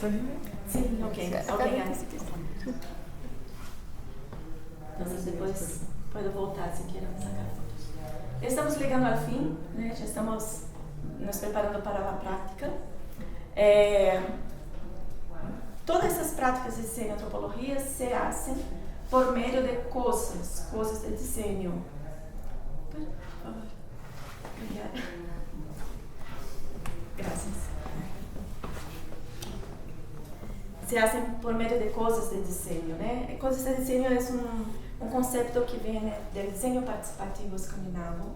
Sim, ok. Obrigada. Então, depois pode voltar se queiram sacar fotos. Estamos chegando ao fim, né? Já estamos nos preparando para a prática. Todas essas práticas de desenho e antropologia se fazem por meio de coisas de desenho. Por favor. Obrigada. Graças. Se fazem por meio de coisas de desenho, né? Coisas de desenho é um conceito que vem do desenho participativo escandinavo.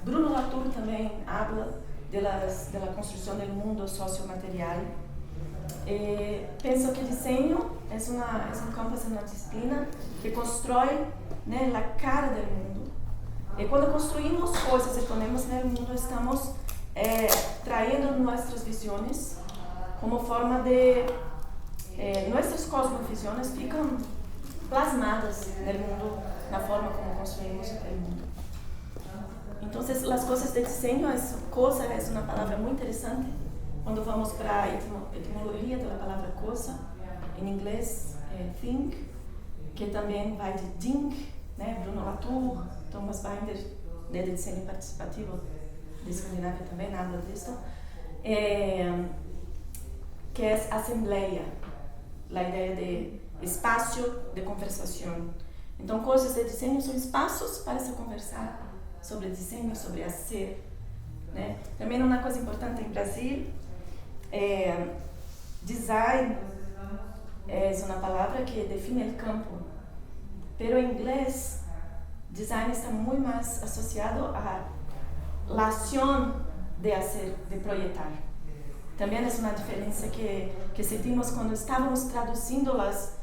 Bruno Latour também habla da construção do mundo sociomaterial. Penso que desenho é um campo, é uma disciplina que constrói, né, a cara do mundo. E quando construímos coisas e ponemos no mundo, estamos traindo nossas visões como forma de nossas cosmovisões ficam plasmadas no mundo na forma como construímos o mundo. Então, as coisas de desenho, coisa é uma palavra muito interessante. Quando vamos para a etimologia da palavra coisa, em inglês thing, que também vai de ding, né? Bruno Latour, Thomas Binder, de desenho participativo de Escandinávia também, nada disso. Que é assembleia, a ideia de espaço de conversação. Então, coisas de desenho são espaços para se conversar sobre desenho, sobre ser, né? Também uma coisa importante em Brasil, design é uma palavra que define o campo, pero em inglês, design está muito mais associado à ação de fazer, de projetar. Também é uma diferença que sentimos quando estávamos traduzindo as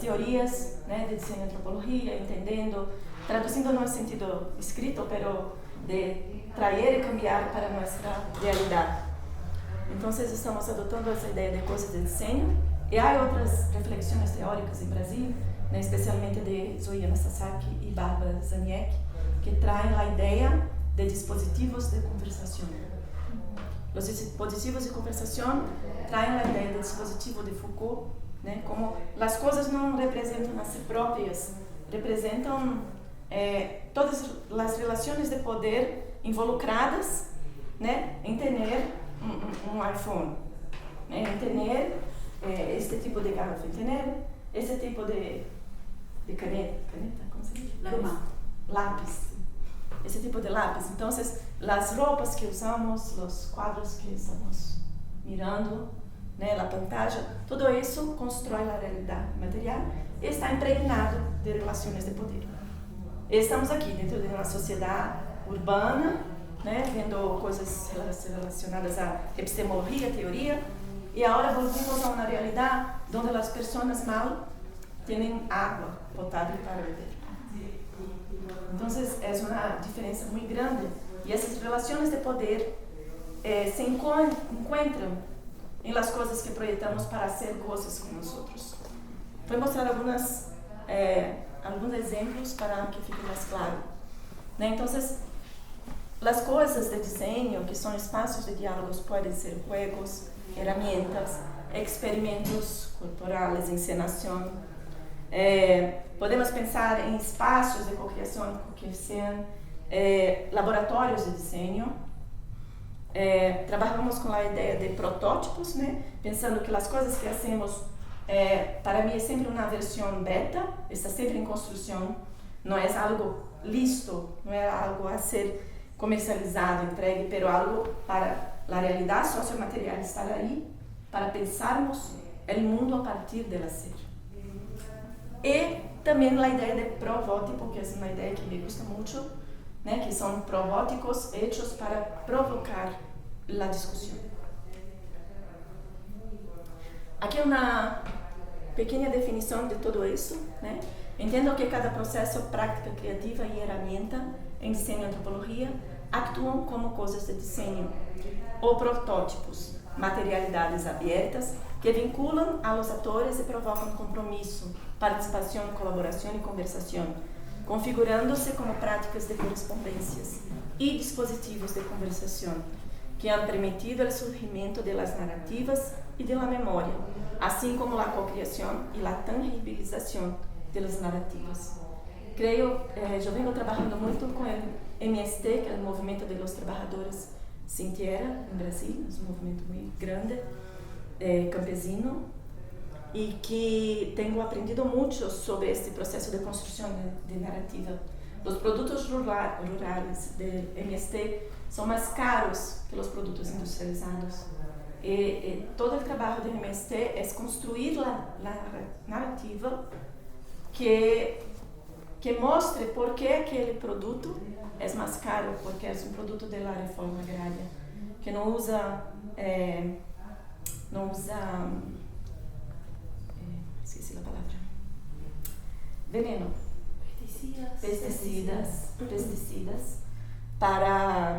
teorias, né, de desenho e antropologia, entendendo, traduzindo no sentido escrito, pero de trazer e cambiar para nossa realidade. Então, estamos adotando essa ideia de coisas de desenho, e há outras reflexões teóricas em Brasil, né, especialmente de Zoe Sasaki e Barbara Zaniek, que traem a ideia de dispositivos de conversação. Os dispositivos de conversação traem a ideia do dispositivo de Foucault, né, como as coisas não representam a si próprias, representam todas as relações de poder involucradas, né, em ter um iPhone, né, em ter este tipo de garrafa, em ter esse tipo de caneta, como se diz? Lápis. Esse tipo de lápis. Então, as roupas que usamos, os quadros que estamos mirando, né, a pantalla, tudo isso constrói a realidade material e está impregnado de relações de poder. E estamos aqui dentro de uma sociedade urbana, né, vendo coisas relacionadas à epistemologia, teoria, e agora voltamos a uma realidade onde as pessoas mal têm água potável para beber. Então, é uma diferença muito grande, e essas relações de poder se encontram em las coisas que projetamos para ser coisas com nós outros. Vou mostrar alguns exemplos para que fique mais claro, né? Então, as coisas de desenho, que são espaços de diálogos, podem ser juegos, ferramentas, experimentos corporais, encenação. Podemos pensar em espaços de cocriação que sejam laboratórios de desenho. Trabalhamos com a ideia de protótipos, né? Pensando que as coisas que fazemos, para mim, é sempre uma versão beta, está sempre em construção, não é algo listo, não é algo a ser comercializado, entregue, pero algo para a realidade sociomaterial estar aí, para pensarmos o mundo a partir dela ser. E também a ideia de protótipo, que é uma ideia que me gusta muito, né, que são protótipos hechos para provocar a discussão. Aqui uma pequena definição de tudo isso, né? Entendo que cada processo, prática criativa e ferramenta em desenho e antropologia atuam como coisas de desenho ou protótipos, materialidades abertas que vinculam aos atores e provocam compromisso, participação, colaboração e conversação, configurando-se como práticas de correspondências e dispositivos de conversação, que han permitido el surgimiento de las narrativas y de la memoria, así como la co-creación y la tangibilización de las narrativas. Creo, yo vengo trabajando mucho con el MST, que es el Movimiento de los Trabajadores Sin Tierra en Brasil, es un movimiento muy grande, campesino, y que tengo aprendido mucho sobre este proceso de construcción de narrativa. Los productos rurales del MST son más caros que los productos industrializados. Todo el trabajo del MST es construir la narrativa que muestre por qué aquel producto es más caro, porque es un producto de la reforma agraria, que no usa esqueci la palabra, veneno, pesticidas para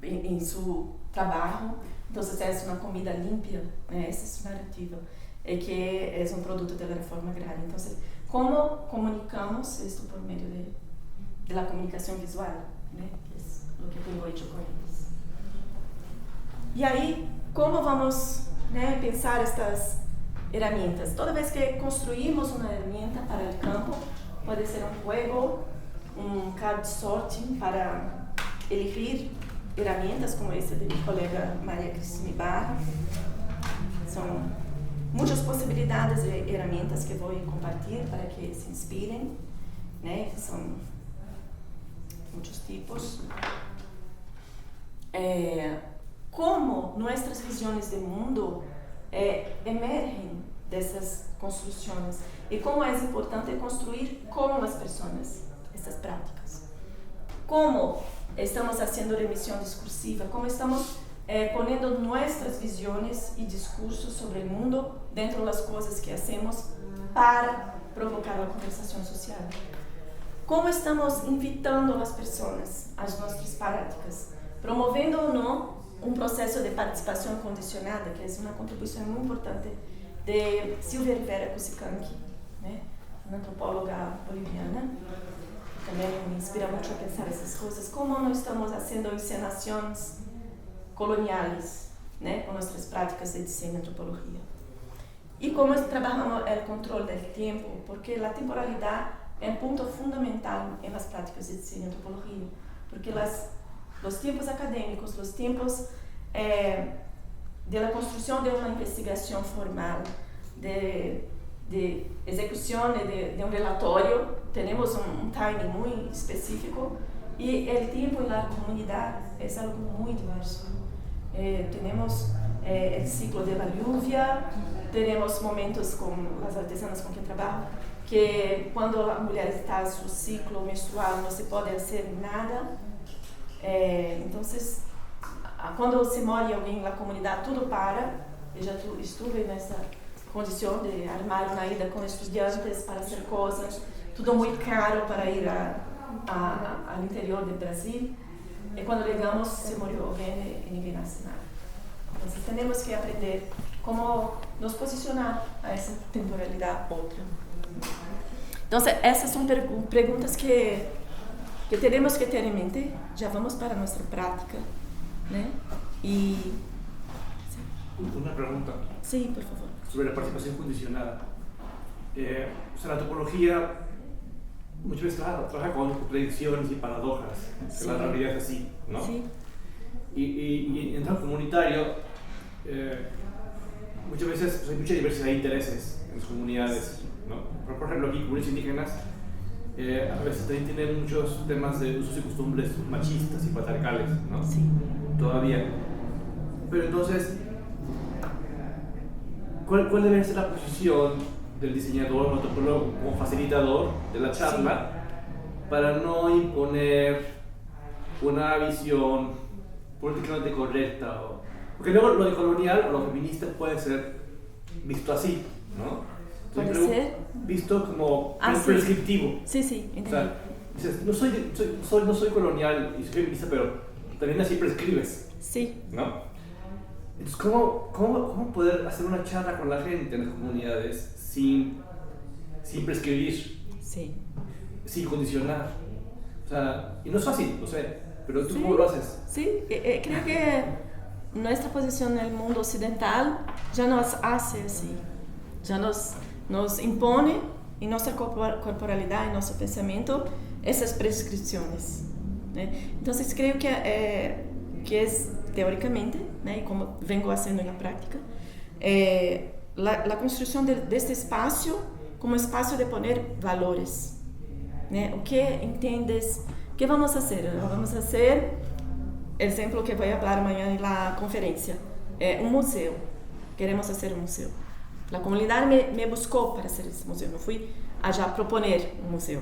en su trabajo. Entonces es una comida limpia, esa es su narrativa, que es un producto de la reforma agraria. Entonces, ¿cómo comunicamos esto por medio de la comunicación visual? Que es lo que tengo hecho con ellos. Y ahí, ¿cómo vamos a pensar estas herramientas? Toda vez que construimos una herramienta para el campo, puede ser un juego, un card sorting para elegir herramientas como esta de mi colega María Cristina Ibarra. Son muchas posibilidades de herramientas que voy a compartir para que se inspiren, son muchos tipos. Cómo nuestras visiones del mundo emergen de esas construcciones y cómo es importante construir con las personas estas prácticas. Cómo estamos haciendo remisión discursiva, cómo estamos poniendo nuestras visiones y discursos sobre el mundo dentro de las cosas que hacemos para provocar la conversación social. Cómo estamos invitando a las personas a nuestras prácticas, promoviendo o no un proceso de participación condicionada, que es una contribución muy importante de Silvia Rivera Cusicanqui, una antropóloga boliviana. También me inspira mucho a pensar esas cosas. Cómo no estamos haciendo encenaciones coloniales, con nuestras prácticas de diseño y antropología. Y cómo trabajamos el control del tiempo, porque la temporalidad es un punto fundamental en las prácticas de diseño y antropología, porque los tiempos académicos, los tiempos de la construcción de una investigación formal, de ejecución de un relatorio, tenemos un timing muy específico, y el tiempo en la comunidad es algo muy diverso. Tenemos el ciclo de la lluvia, tenemos momentos con las artesanas con quien trabajo, que cuando la mujer está en su ciclo menstrual no se puede hacer nada. Entonces, cuando se muere alguien en la comunidad, todo para. Yo ya estuve en esa condición de armar una ida con estudiantes para hacer cosas, todo muy caro para ir al interior del Brasil. Y cuando llegamos, se murió alguien y ninguém hace nada. Entonces, tenemos que aprender cómo nos posicionar a esa temporalidad otra. Entonces, esas son preguntas que tenemos que tener en mente. Ya vamos para nuestra práctica, Y... ¿sí? Una pregunta. Sí, por favor. Sobre la participación condicionada. La antropología muchas veces trabaja con contradicciones y paradojas, que la realidad es así, ¿no? Sí. Y en el comunitario, muchas veces hay mucha diversidad de intereses en las comunidades, ¿no? Por ejemplo, aquí comunidades indígenas a veces también tienen muchos temas de usos y costumbres machistas y patriarcales, ¿no? Sí. Todavía. Pero entonces, ¿cuál debe ser la posición del diseñador o antropólogo como facilitador de la charla para no imponer una visión políticamente correcta? Porque luego lo de colonial o lo feminista puede ser visto así, ¿no? Puede ser visto como prescriptivo. Sí, sí, o sea, dices, no soy colonial y soy feminista, pero también así prescribes. Sí. ¿No? Entonces, ¿cómo poder hacer una charla con la gente en las comunidades sin prescribir? Sí. Sin condicionar. O sea, y no es fácil, lo sé, pero ¿tú cómo lo haces? Sí, creo que nuestra posición en el mundo occidental ya nos hace así, ya nos impone en nuestra corporalidad, en nuestro pensamiento, esas prescripciones, né? Entonces creo que es teóricamente, né, y como vengo haciendo en la práctica, la construcción de este espacio como espacio de poner valores, né? O que entendes? ¿Qué vamos a hacer? Vamos a hacer el ejemplo que voy a hablar mañana en la conferencia, un museo. Queremos hacer un museo. La comunidad me buscó para hacer ese museo. No fui allá a proponer un museo,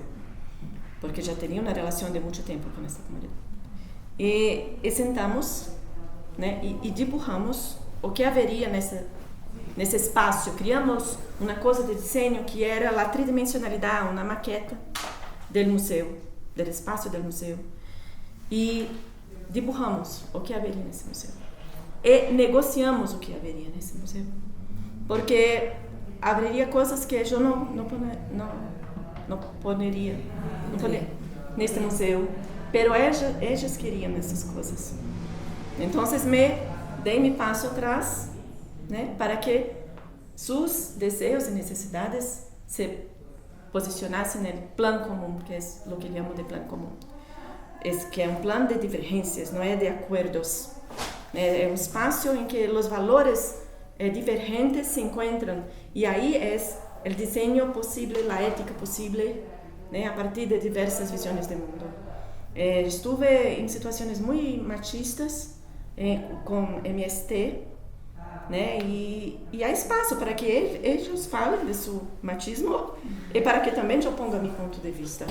porque ya tenía una relación de mucho tiempo con esta comunidad. Y sentamos, né, y dibujamos o que haveria nesse espaço. Criamos uma coisa de desenho que era a tridimensionalidade, uma maqueta do museu, do espaço do museu. E dibujamos o que haveria nesse museu. E negociamos o que haveria nesse museu. Porque haveria coisas que eu não poderia nesse museu, pero elas queriam essas coisas. Então, dei me passo atrás, né, para que seus desejos e necessidades se posicionassem no plano comum, que é o que chamo de plano comum. Que é um plano de divergências, não é de acordos. É um espaço em que os valores divergentes se encontram, e aí é o desenho possível, a ética possível, né, a partir de diversas visões do mundo. Estive em situações muito machistas, com MST, né? E há espaço para que eles falem de seu machismo e para que também eu ponga meu ponto de vista,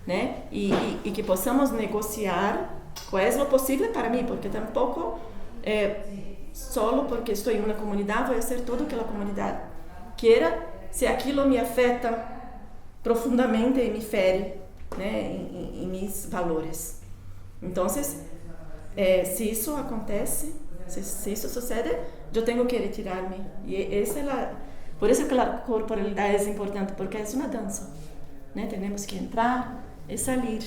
né? E que possamos negociar qual é o possível para mim, porque tampouco solo porque estou em uma comunidade vou fazer tudo o que a comunidade queira, se aquilo me afeta profundamente e me fere, né, em meus valores. Então, se isso acontece, se isso sucede, eu tenho que retirar-me. E por isso que a corporalidade é importante, porque é uma dança, né? Temos que entrar e sair,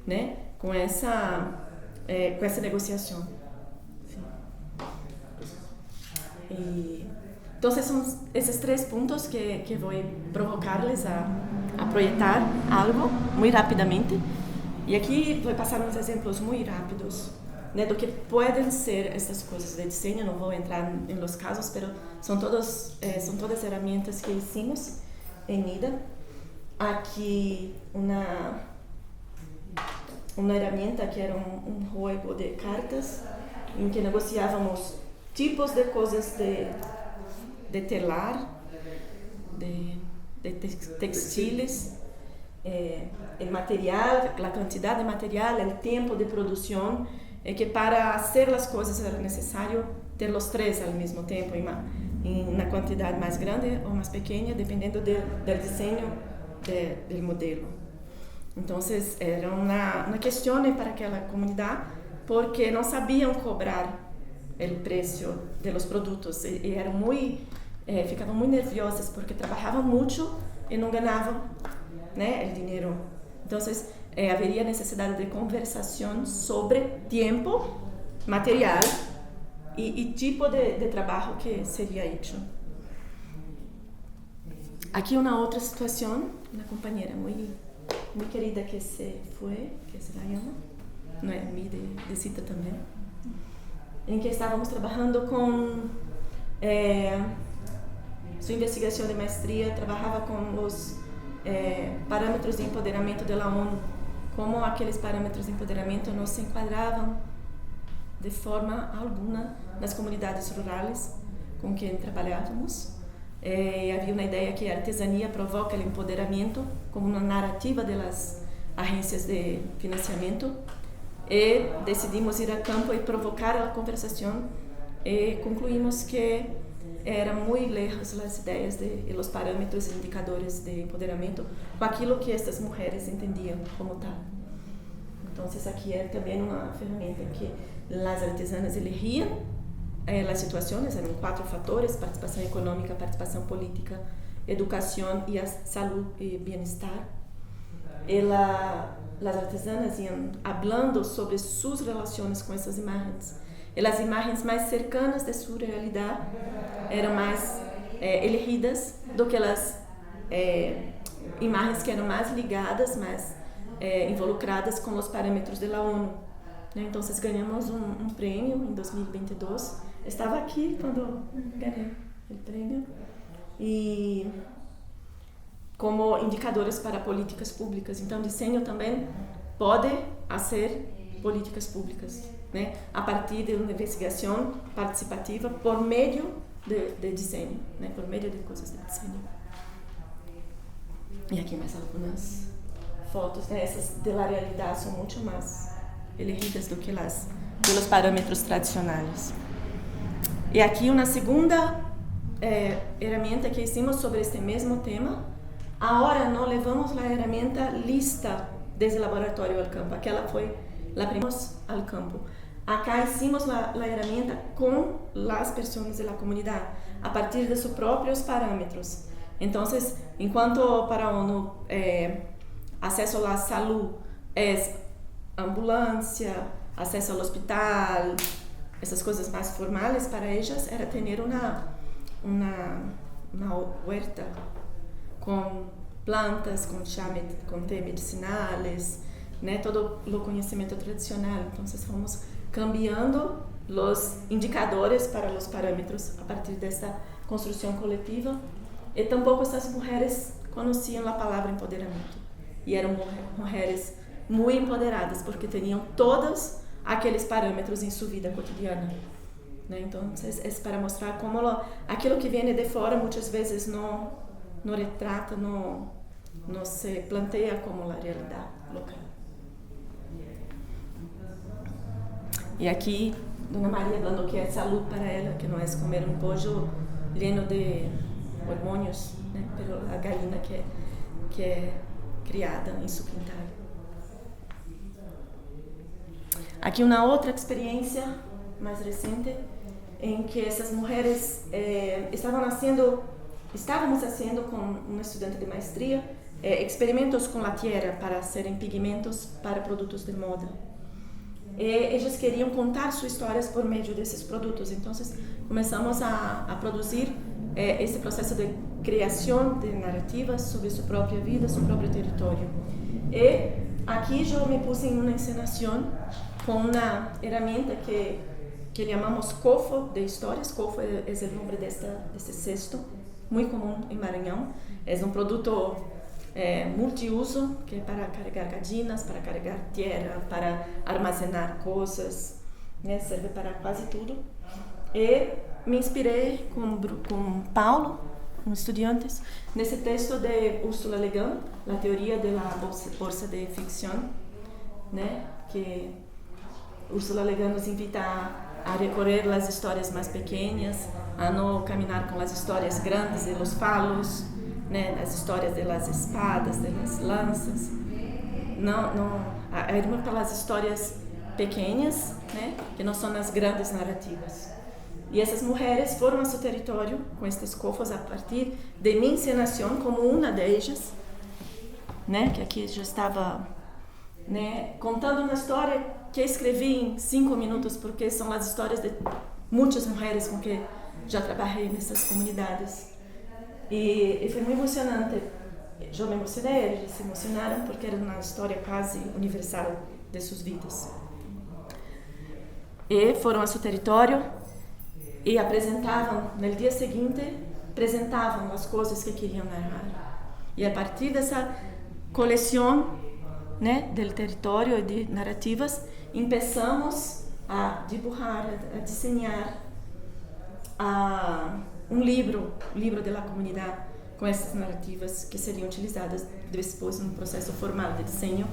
né? Com essa negociação. Então, são esses 3 pontos que vou provocar-les a projetar algo muito rapidamente. E aqui vou passar uns exemplos muito rápidos, né, do que podem ser essas coisas de desenho. Não vou entrar em los casos, mas são todas ferramentas que hicimos em NIDA. Aqui uma ferramenta que era um jogo de cartas em que negociávamos tipos de coisas de telar, de textiles, el material, la cantidad de material, el tiempo de producción, que para hacer las cosas era necesario ter los 3 al mismo tiempo, en una cantidad más grande o más pequeña, dependiendo del diseño del modelo. Entonces era una cuestión para aquella comunidad, porque no sabían cobrar el precio de los productos y eran ficavam muy nerviosas porque trabajaban mucho y no ganaban, né, el dinero. Entonces haveria necessidade de conversação sobre tempo, material e tipo de trabalho que seria hecho. Aqui uma outra situação, uma companheira muito querida que se foi, que se Rayana, não é minha de cita também, em que estávamos trabalhando com sua investigação de maestria, trabalhava com os parâmetros de empoderamento da ONU, como aqueles parâmetros de empoderamento não se enquadravam de forma alguma nas comunidades rurais com quem trabalhávamos. Havia uma ideia que a artesania provoca o empoderamento como uma narrativa das agências de financiamento, e decidimos ir a campo e provocar a conversação, e concluímos que eram muito lejos as ideias e os parâmetros e indicadores de empoderamento com aquilo que estas mulheres entendiam como tal. Então, aqui é também uma ferramenta que as artesanas elegiam as situações, eram 4 fatores: participação econômica, participação política, educação e a saúde e bem-estar. las artesanas iam hablando sobre sus relações com essas imagens. E as imagens mais cercanas de sua realidade eram mais elegidas do que as imagens que eram mais ligadas, mais involucradas com os parâmetros da ONU. Então, ganhamos um prêmio em 2022. Estava aqui quando ganhei o prêmio. E como indicadores para políticas públicas. Então, desenho também pode fazer políticas públicas, né? A partir de uma investigação participativa por meio de desenho, né? Por meio de coisas de desenho. E aqui mais algumas fotos, né? Essas da realidade são muito mais elegidas do que as pelos parâmetros tradicionais. E aqui uma segunda ferramenta que hicimos sobre este mesmo tema. Agora não levamos a ferramenta lista desde o laboratório ao campo. Aquela foi a primeira ao campo. Acá hicimos a ferramenta com as pessoas da comunidade, a partir de seus próprios parâmetros. Então, enquanto para a ONU acesso à saúde é ambulância, acesso ao hospital, essas coisas mais formais para elas, era ter uma huerta com plantas, com té medicinais, né, todo o conhecimento tradicional. Então, fomos cambiando os indicadores para os parâmetros a partir dessa construção coletiva. E tampouco essas mulheres conheciam a palavra empoderamento. E eram mulheres muito empoderadas, porque tinham todos aqueles parâmetros em sua vida cotidiana. Né? Então, é para mostrar como aquilo que vem de fora muitas vezes não retrata, não se planteia como a realidade local. E aqui, Dona Maria falando que é saúde para ela, que não é comer um pollo lleno de hormônios, né? Pero a galinha que é criada em seu quintal. Aqui uma outra experiência mais recente, em que essas mulheres estávamos fazendo com uma estudante de maestria experimentos com a tierra para serem pigmentos para produtos de moda. E eles queriam contar suas histórias por meio desses produtos. Então, começamos a produzir esse processo de criação de narrativas sobre sua própria vida, seu próprio território. E aqui eu me pus em uma encenação com uma ferramenta que chamamos cofo de histórias. Cofo é o nome desse cesto, muito comum em Maranhão. É um produto multiuso, que é para carregar gallinas, para carregar terra, para armazenar coisas, né? Serve para quase tudo. E me inspirei com Paulo, com estudantes, nesse texto de Ursula Le Guin, a teoria da bolsa de ficção, né? Que Ursula Le Guin nos invita a recorrer às histórias mais pequenas, a não caminhar com as histórias grandes de los falos, né, as histórias das espadas, das lanças. A irmã para as histórias pequenas, né, que não são as grandes narrativas. E essas mulheres foram ao seu território com estes cofos a partir de minha encenação como uma delas, né, que aqui já estava, né, contando uma história que escrevi em 5 minutos, porque são as histórias de muitas mulheres com que já trabalhei nessas comunidades. E foi muito emocionante. Eu me emocionei, eles se emocionaram, porque era uma história quase universal de suas vidas. E foram ao seu território e apresentavam, no dia seguinte, apresentavam as coisas que queriam narrar. E a partir dessa coleção, né, do território e de narrativas, começamos a dibujar, a desenhar um livro da comunidade com essas narrativas que seriam utilizadas depois no processo formal de desenho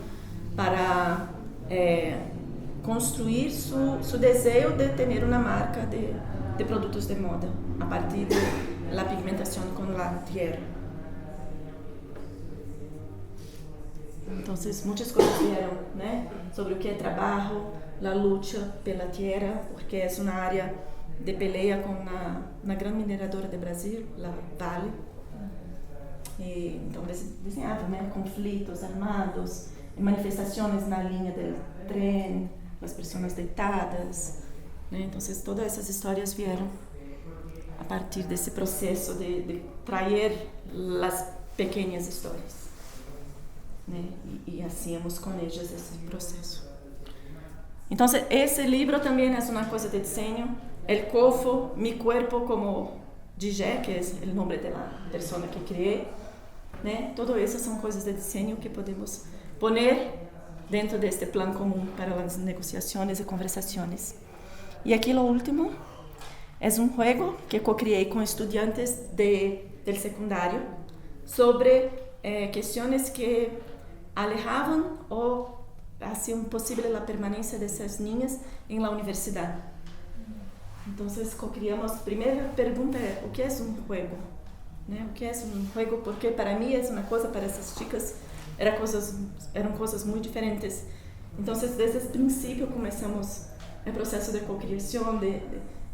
para construir seu desejo de ter uma marca de produtos de moda a partir da pigmentação com a tierra. Então, muitas coisas vieram, né, sobre o que é trabalho, a luta pela tierra, porque é uma área de pelea com uma grande mineradora do Brasil, a Vale. Então desenhava, né, conflitos armados, manifestações na linha do trem, as pessoas deitadas, né? Então todas essas histórias vieram a partir desse processo de trazer as pequenas histórias, né? E hacíamos com eles esse processo. Então esse livro também é uma coisa de desenho. El Cofo, Mi Cuerpo, como dije, que é o nome da pessoa que criei, né? Tudo isso são coisas de desenho que podemos poner dentro deste plano comum para as negociações e conversações. E aqui o último é um jogo que co-criei com estudantes do secundário sobre questões que alejavam ou faziam possível a permanência dessas niñas em la universidade. Então, co-criamos. A primeira pergunta é: o que é um jogo? Né? O que é um jogo? Porque para mim é uma coisa, para essas chicas eram coisas muito diferentes. Então, desde o princípio começamos o processo de cocriação, de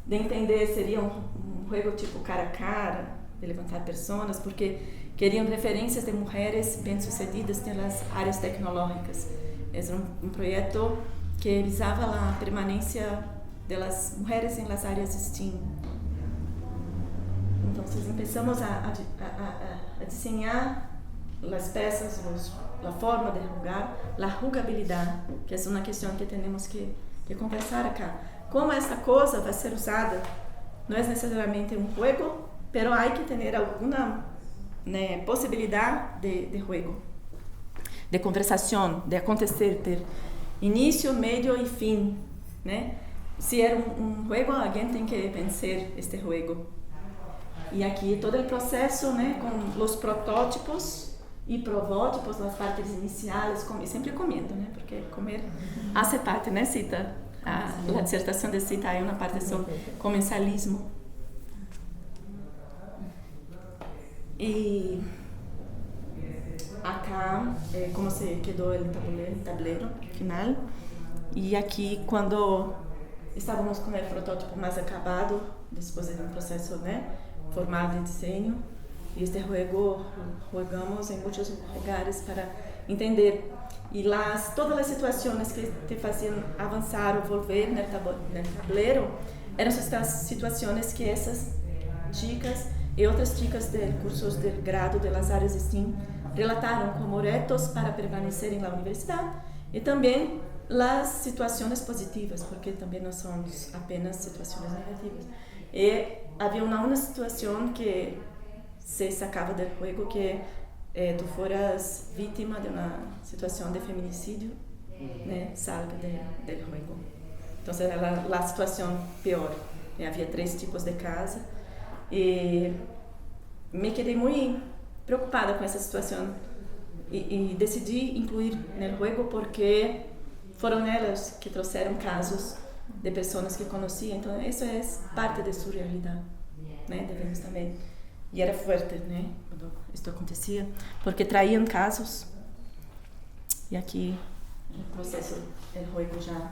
entender seria um jogo tipo cara a cara, de levantar pessoas, porque queriam referências de mulheres bem-sucedidas nas áreas tecnológicas. É um projeto que visava a permanência das mulheres em las áreas STEAM. Então, começamos a desenhar as peças, a forma de jogar, a jogabilidade, que é uma questão que temos que conversar acá. Como esta coisa vai ser usada, não é necessariamente um jogo, mas há que ter alguma, né, possibilidade de jogo, de conversação, de acontecer, ter início, meio e fim, né? Se é um jogo, alguém tem que vencer este jogo. E aqui todo o processo, né, com os protótipos e protótipos, as partes iniciais, sempre comendo, né? Porque comer hace parte, né, Cita? A dissertação de Cita é uma parte sobre comensalismo. E acá é como se quedou o tabuleiro final. E aqui, quando estávamos com o protótipo mais acabado, depois de um processo, né, formal de desenho, e este jogo jogamos em muitos lugares para entender. E todas as situações que te faziam avançar ou volver no tabuleiro eram essas situações que essas chicas e outras chicas de cursos de grado das áreas STEAM relataram como retos para permanecer na universidade e também as situações positivas, porque também não são apenas situações negativas. E havia uma situação que se sacava do jogo que tu foras vítima de uma situação de feminicídio, né, salga do jogo. Então era a situação pior. Havia 3 tipos de casa e me quedei muito preocupada com essa situação e decidi incluir no jogo porque foram elas que trouxeram casos de pessoas que conhecia. Então isso é parte de sua realidade, né? Devemos também. E era forte, né, quando isso acontecia, porque traíam casos. E aqui o processo do jogo já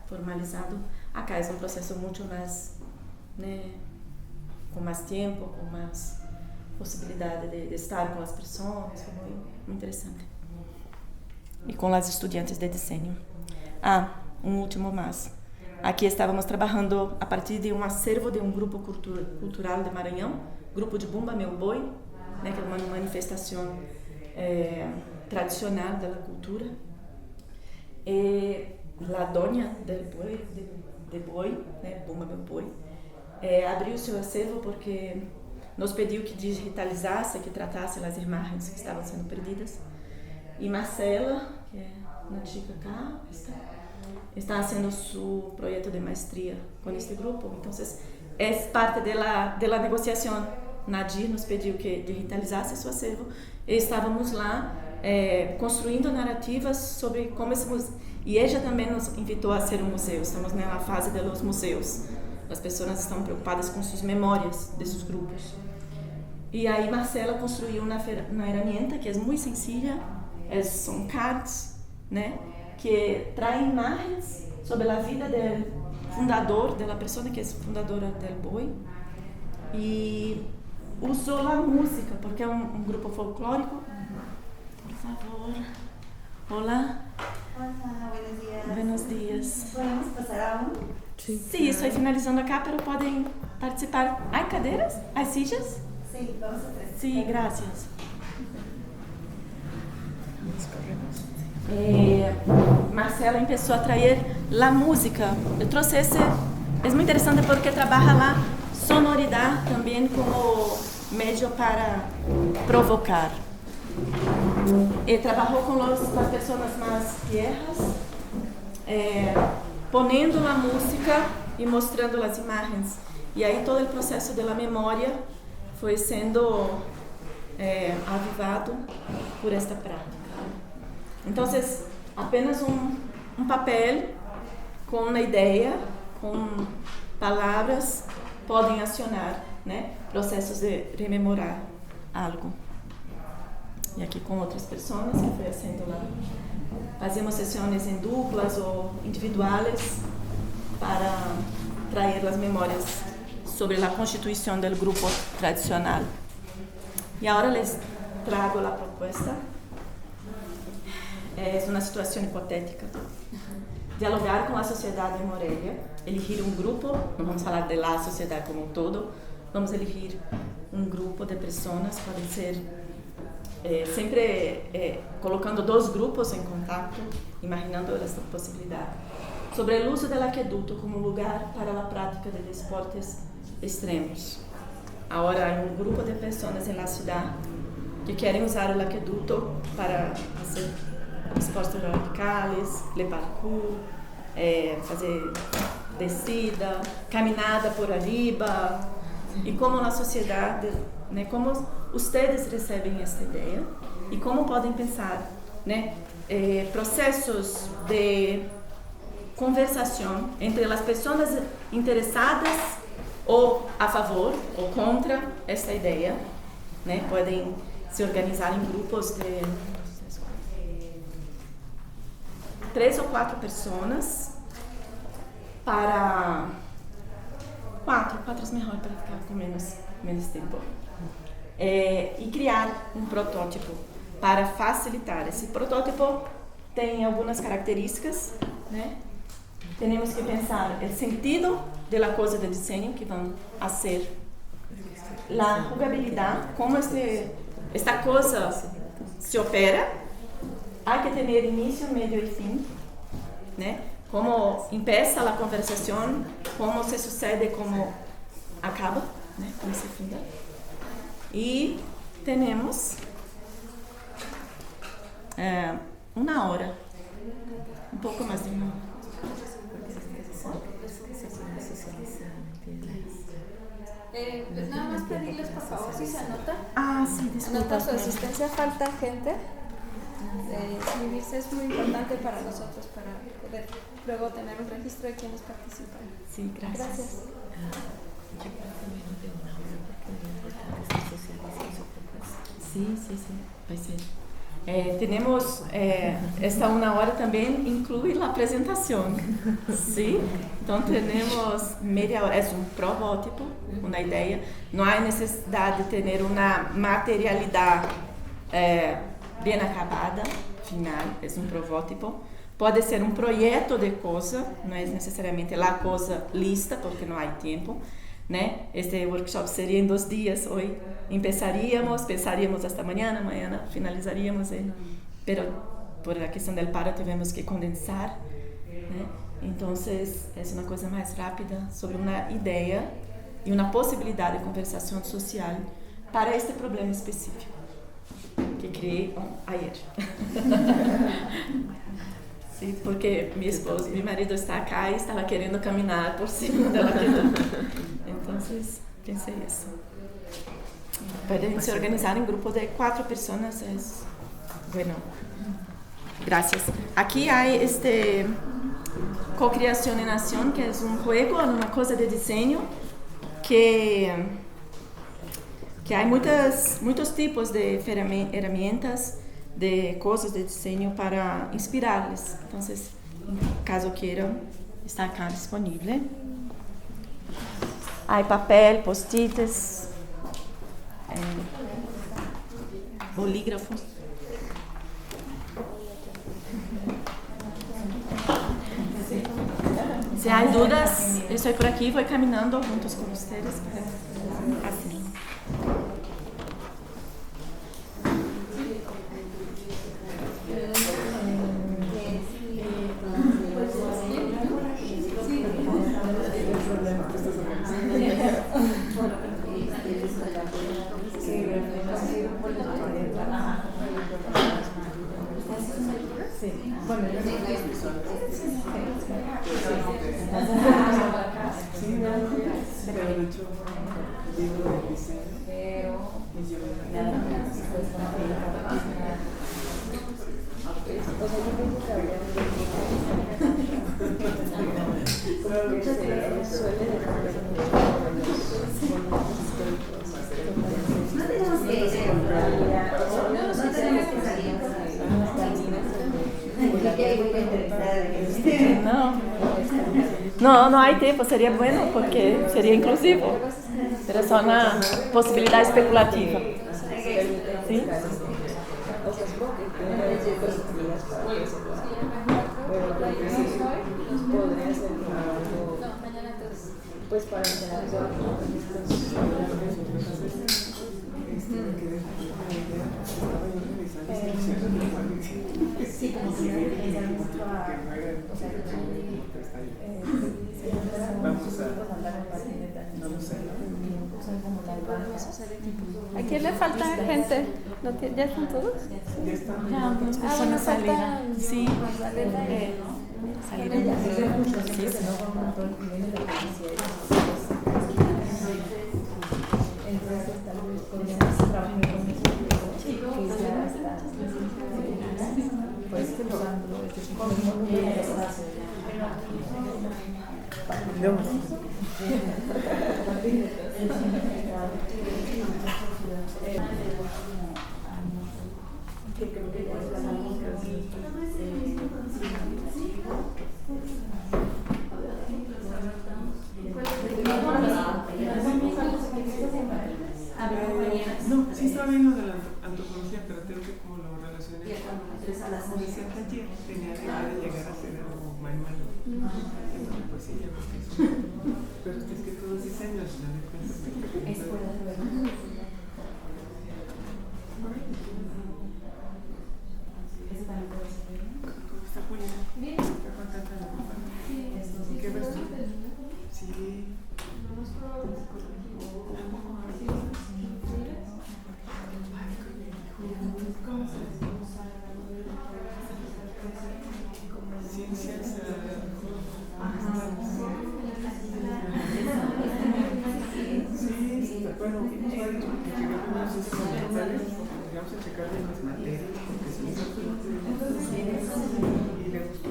formalizado. Acá é um processo muito mais, né, com mais tempo, com mais possibilidade de estar com as pessoas. Foi muito interessante. E com as estudantes de desenho. Um último mais. Aqui estávamos trabalhando a partir de um acervo de um grupo cultural de Maranhão, grupo de Bumba Meu Boi, né, que é uma manifestação tradicional da cultura. E a dona de boi, né, Bumba Meu Boi, abriu seu acervo porque nos pediu que digitalizasse, que tratasse as imagens que estavam sendo perdidas. E Marcela, que é uma chica cá, está haciendo su proyecto de maestría con este grupo. Entonces, es parte de la negociación. Nadir nos pediu que digitalizasse seu acervo e estávamos lá construindo narrativas sobre como esse museu. E ela também nos invitou a ser um museu. Estamos na fase dos museus. As pessoas estão preocupadas com suas memórias desses grupos. E aí Marcela construiu uma ferramenta que é muito sencilla, são cards, né, que traz imagens sobre a vida do fundador, da pessoa que é fundadora do boi, e usó la música, porque es un grupo folclórico. Por favor. Hola. Hola, buenos días. Buenos días. ¿Podemos pasar aún? Sí, estoy finalizando acá, pero pueden participar. ¿Hay caderas? ¿Hay sillas? Sí, vamos a hacer. Sí, gracias. Marcela empezó a traer la música. Yo trouxe ese, es muy interesante porque trabaja la sonoridad también como medio para provocar. Trabajó con las personas más viejas, poniendo la música y mostrando las imágenes. Y ahí todo el proceso de la memoria fue siendo avivado por esta práctica. Entonces, apenas un papel con una idea, con palavras, podem acionar, né, processos de rememorar algo. E aqui com outras pessoas que foi fazendo lá. Fazíamos sessões em duplas ou individuais para trazer as memórias sobre a constituição do grupo tradicional. E agora les trago a proposta. É uma situação hipotética. Dialogar com a sociedade em Morelia, elegir um grupo, não vamos falar da sociedade como um todo, vamos elegir um grupo de pessoas, pode ser sempre colocando dois grupos em contato, imaginando essa possibilidade, sobre o uso do aqueduto como lugar para a prática de esportes extremos. Agora, há um grupo de pessoas na cidade que querem usar o aqueduto para fazer esportes radicais, le parkour, fazer descida, caminhada por arriba, e como na sociedade, né, como vocês recebem essa ideia e como podem pensar, né, processos de conversação entre as pessoas interessadas ou a favor ou contra essa ideia, né, podem se organizar em grupos de 3 ou 4 pessoas para 4 é melhor para ficar com menos tempo. E criar um protótipo para facilitar. Esse protótipo tem algumas características, né? Temos que pensar o sentido da coisa de desenho que vão a ser, a jogabilidade, como esta coisa se opera. Há que ter início, meio e fim, né? Como empieza a conversação, como se sucede, como acaba, né? Como se finda. E temos uma hora, um pouco mais de uma hora. Nada más pedirles por favor si se anota. Ah, sí, disculpa. Anota su asistencia, falta gente. Inscribirse es muy importante para nosotros, para poder luego tener un registro de quienes participan. Sí, gracias. Gracias. Sí, vai ser. Temos esta uma hora também inclui a apresentação, sim? Então temos meia hora, é um protótipo, uma ideia. Não há necessidade de ter uma materialidade bem acabada, final, é um protótipo. Pode ser um projeto de coisa, não é necessariamente a coisa lista, porque não há tempo, né? Este workshop seria em 2 dias. Hoje pensaríamos hasta amanhã finalizaríamos, pero por a questão do paro tivemos que condensar, né? Então é uma coisa mais rápida sobre uma ideia e uma possibilidade de conversação social para este problema específico que criei ayer. Sim, porque meu marido está cá e estava querendo caminhar por cima dela. Então, pensei isso. Podem se organizar em grupo de 4 pessoas. Bueno, gracias. Aqui há co-criação em ação, que é um jogo, uma coisa de desenho que há muitos tipos de ferramentas, de coisas de desenho para inspirar-les. Então, caso queiram, está acá disponível. Há papel, post-its, bolígrafo. Si hay dudas, eu estou por aqui e vou caminhando juntos com vocês. Assim. No hay tiempo, sería bueno porque sería inclusivo, pero es una posibilidad especulativa. ¿Sí? Pues para interactuar con estos sí, como que mucho a, o sea, ¿a quién le falta gente? ¿Ya están todos? Ya algunas personas salieron. Sí. Salieron. Entonces tal vez podríamos trabajar con eso, que ya está pues usando este espacio. Que creo que ya estamos no, sí estaba viendo de la antropología, pero tengo que como lo relacioné como decía ayer, tenía la idea de llegar a ser algo manual. Entonces, pues sí, ya porque eso. Pero es que todos 10 años ya me cuenta. Es por está muy bien. Está contenta la mamá. ¿Qué ves tú? Sí. Ciencias bueno, vamos a checar de las materias porque sí, y le gustó,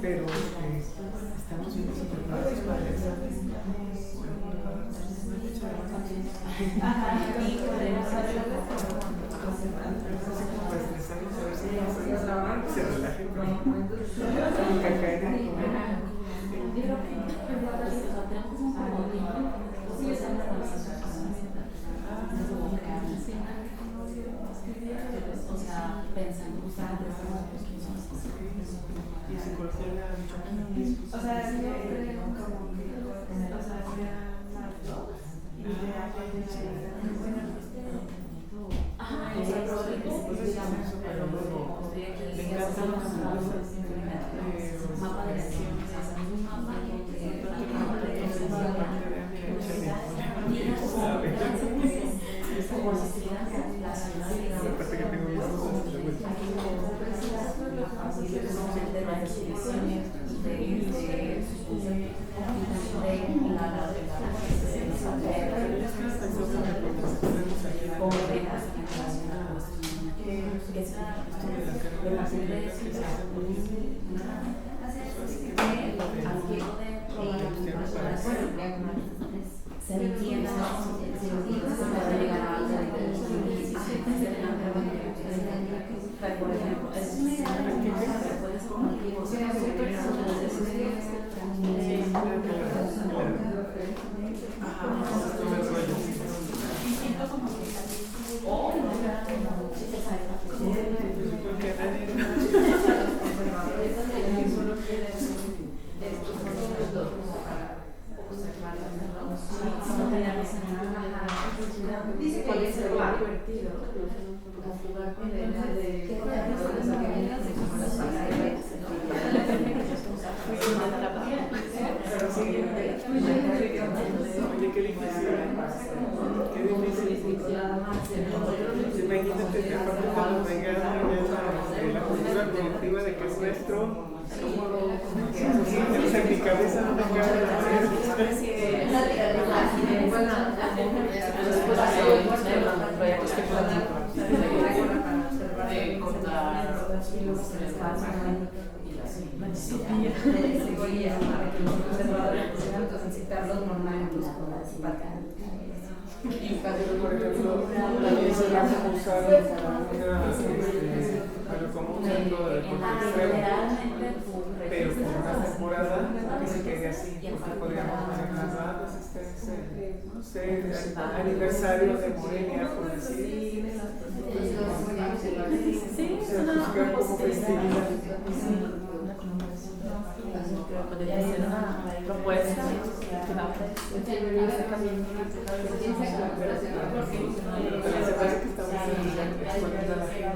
pero estamos viendo si preparados para eso. Se relajen y psicología le ha dicho o sea, aparte que tengo mis cosas de vuelta. Oye, qué difícil. Qué difícil. Imagínate que aparte cuando venga la cultura colectiva de que es nuestro, en mi cabeza no me cabe la por ejemplo, también se va a usar como un centro de deporte extremo, pero con una temporada que se quede así, porque podríamos mencionar no sé, aniversario de Morelia, por decir, buscar como festividad. Podría ser una propuesta que va a hacer Se parece que estamos exponiendo a la gente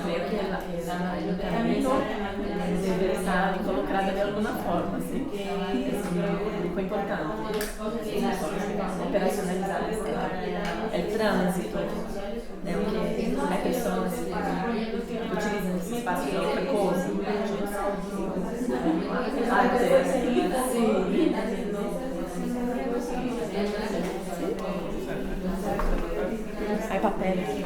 creo que el ayuntamiento debe estar involucrado de alguna forma, assim, es muy importante operacionalizar el tránsito, né, porque hay personas que utilizan esse espaço para outra coisa, hay papel aqui.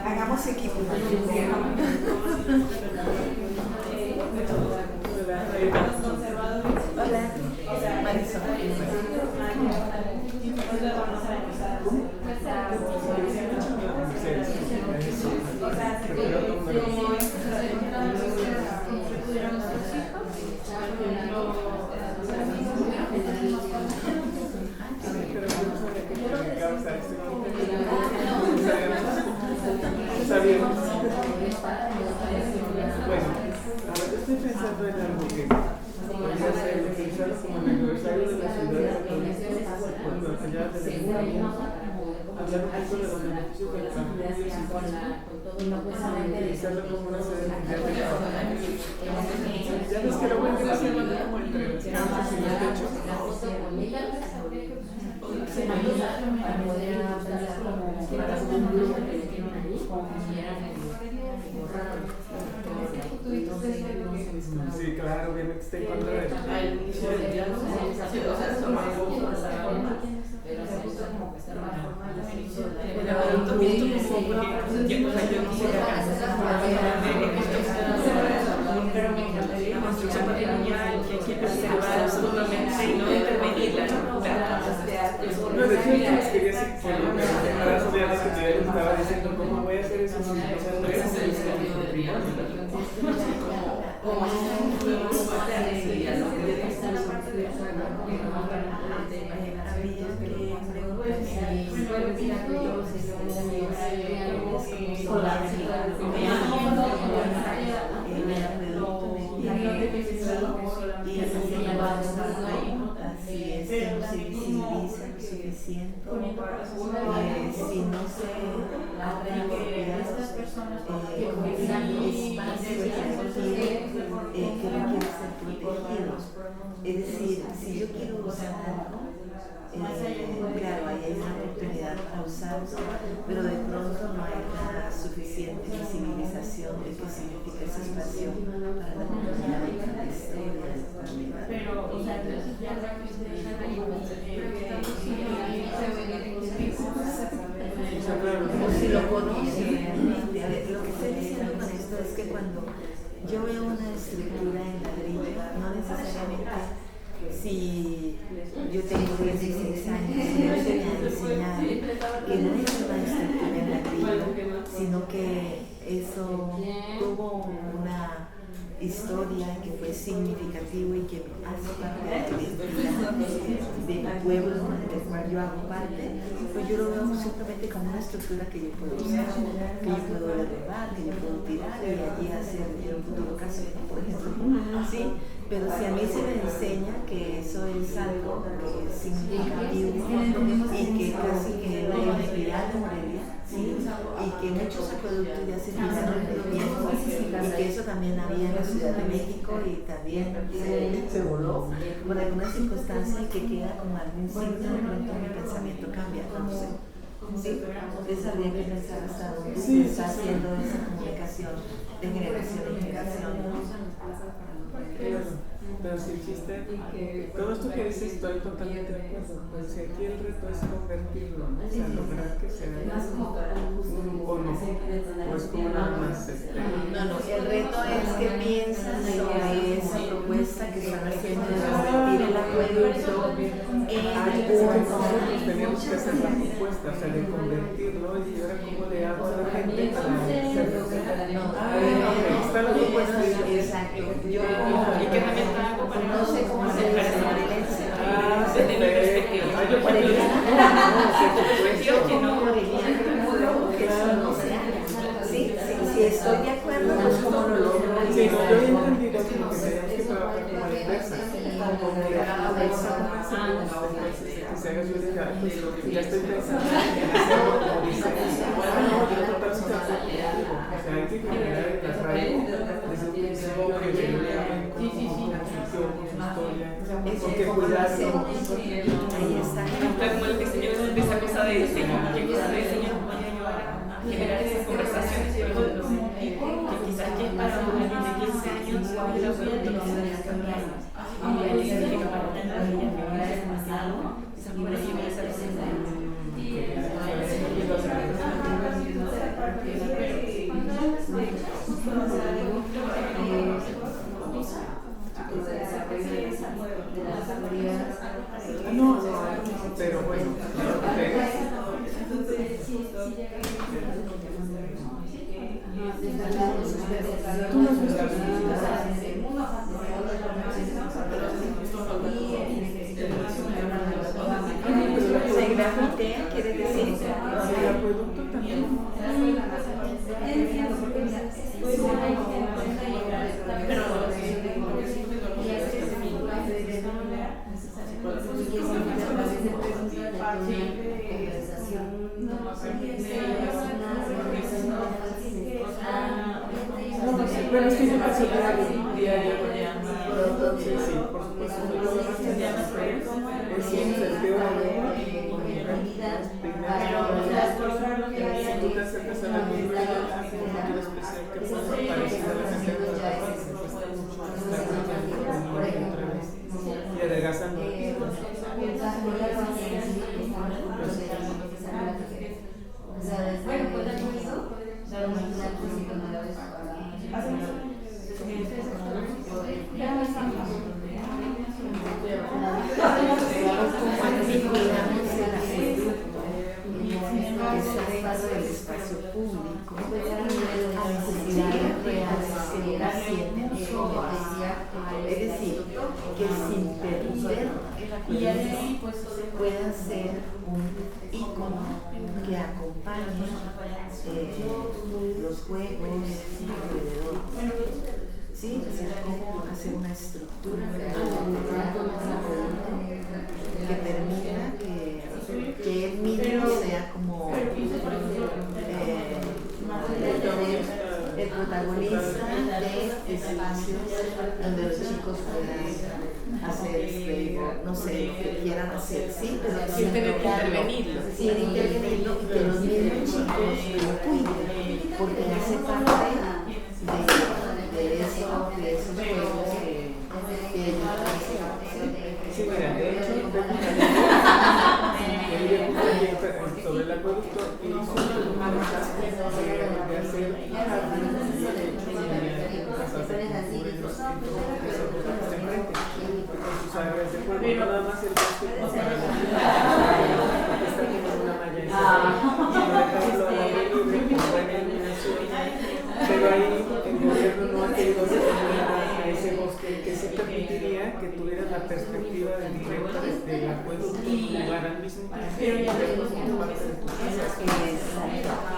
Hagamos equipo. Bueno, ahora estoy pensando en algo que podría ser utilizado como el aniversario de la ciudad católica, bueno, allá de hablar un poco de los beneficios del cambio y el ciclismo, utilizarlo como una sede mundial de la. Ya ves que lo bueno que se llama como entre las casas y el techo. Sí, claro, obviamente está en contra de construcción patrimonial que hay que preservar absolutamente y no intervenirla. No, de hecho, yo les quería decir que para eso ya que te estaba diciendo cómo voy a hacer eso si no se siento, si no sé apropiar espacios que requieren ser protegidos. Es decir, si yo quiero usar algo, claro, ahí hay una oportunidad para usarlo, pero de pronto no hay la suficiente visibilización de qué significa ese espacio para la comunidad, para la historia de la comunidad. O si lo conoce realmente. A ver, lo que estoy diciendo con esto es que cuando yo veo una estructura en ladrillo, no necesariamente si yo tengo 16 años y no se me ha enseñado que no es una estructura en ladrillo, sino que eso tuvo una historia que fue significativo y que hace parte de la identidad del pueblo del cual yo hago parte, pues yo lo veo simplemente como una estructura que yo puedo usar, que yo puedo derribar, que yo puedo tirar y allí hacer en un futuro caso, por ejemplo, ¿sí? Pero si a mí se me enseña que eso es algo que es significativo y que casi que la identidad de Morelia, ¿sí? Y que muchos acueductos ya se fijaron en lo mismo y que eso también había en la Ciudad de México y también se voló por alguna circunstancia y que queda como algo insignia, de pronto mi pensamiento cambia, no sé. Sí, entonces habría que pensar hasta dónde se está haciendo esa comunicación de generación en generación, ¿no? Pero si existe, todo esto que dices estoy totalmente de acuerdo, pues si aquí el reto es convertirlo, ¿no? O sea, lograr que sea un grupo, no, o es como nada más No, el reto es que piensan sobre esa propuesta que están haciendo de convertir el acueducto en nosotros teníamos que hacer la propuesta, o sea, de convertirlo y ahora cómo le hago a la gente para hacerlo. Está la propuesta. Exacto. Yo ¿Y qué herramienta hago para no sé cómo se dice en morelense. desde mi perspectiva? Yo que eso no se haga. Sí, si estoy de acuerdo, pues cómo lo logro. Sí, no, yo he entendido que tenemos que trabajar como la empresa, como que se haga su idea, pues ya estoy pensando en hacerlo como dice, no, yo totalmente de acuerdo contigo, o sea, hay que generar el arraigo desde un principio que venían con su construcción, con su historia, porque cuidarlo. Ahí está. Como el diseño de esa cosa de diseño, ¿qué cosa de diseño nos puede ayudar a generar esas conversaciones? Que quizás que es para un niño de 15 años el acueducto no se debe cambiar. Y ahí significa para tantas niñas que es demasiado, esa figura lleva esa presencia. No, pero bueno, tú no has visto Se grafitea, quiere decir. el acueducto también. Bueno, es que yo paso diario. Sí, por supuesto. Lo demás que ya no es el teórico si tú te acercas a la cultura de una cultura especial que puede parecer a la gente de otra parte, se cuesta mucho estar otra vez y adelgazan del espacio público a necesidades reales que la sienten jóvenes. Es decir, que sin perder el acueducto pueda ser un ícono que acompañe los juegos alrededor. Sí, es decir, cómo hacer una estructura que permita que que él mismo sea como el protagonista de espacios donde los chicos puedan hacer, no sé, lo que quieran hacer, sí, pero sin tener que intervenirlo. Sin intervenirlo y que los mismos chicos lo cuiden, porque hace parte de esos juegos que ellos hacen. Sí, mira, de hecho, sobre el acueducto hizo una casa de hacer casas de cultura con sus áreas de juego, nada más el bosque como para la está como una malla y lo dejaron al aire libre con buena iluminación. Pero ahí el gobierno no ha querido recomendar a ese bosque que sí permitiría que tuvieras la perspectiva directa del acueducto y jugar al mismo tiempo y verlos como parte de tu casa.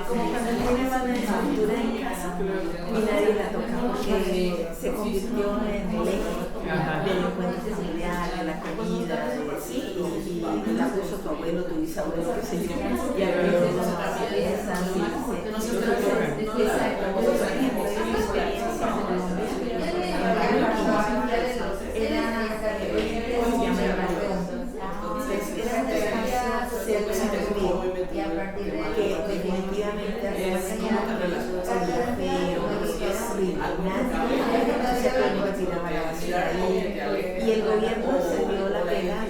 Como cuando tiene mala estructura en casa y nadie la toca porque se convirtió en el eje del encuentro familiar, de la comida, y la puso tu abuelo, tu bisabuelo, qué sé yo, y a veces que definitivamente y el gobierno se dio la pena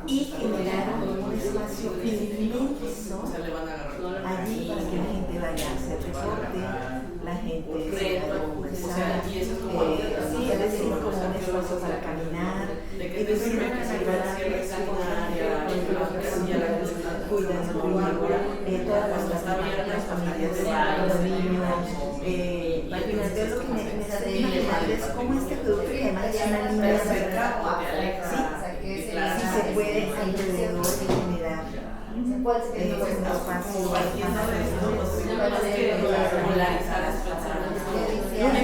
y generaron un espacio inmenso allí para que la gente vaya a hacer deporte, la gente vaya a conversar, es decir, como un espacio para caminar, y decir que se va a cuidan el río, todas las familias, los niños, imagínate lo que me da de imaginar es como este producto que además es una línea cerrada, si se puede alrededor generar un espacio Una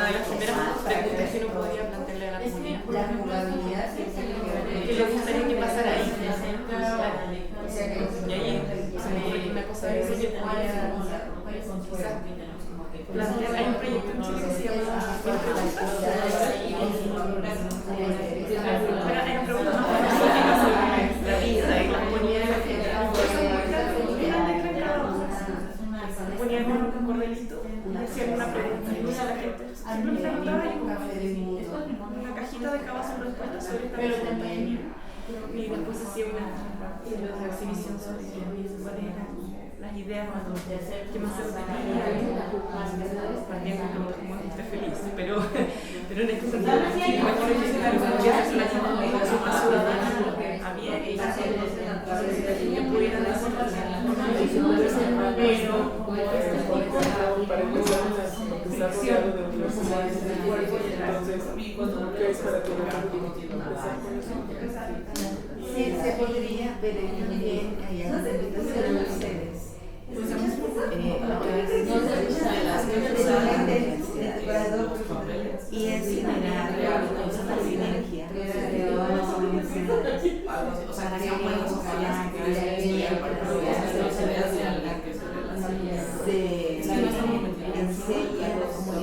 de las primeras preguntas que uno podría plantearle a la comunidad que le gustaría que pasara ahí. Y ahí se me ocurre que una cosa de eso que podría plantear. Hay un proyecto en Chile que se llama hay una pregunta más filosófica sobre la vida y las comunidades. Ponían un correlito y hacían una pregunta y la gente simplemente anotaba una cajita dejaba sus respuestas sobre esta pregunta y después hacía una exhibición sobre cuáles eran las ideas que más se retenían, también como esté feliz, pero en este sentido mejor ejecutar como que hacer una consulta ciudadana había que pudieran decir pero para empezar, está rodeado de universidades del cuerpo, entonces, ¿qué es para ti empezar con eso? Sí, se podría, pero también hay una invitación a ustedes. Y es generar una sinergia para que enseña a la comunidad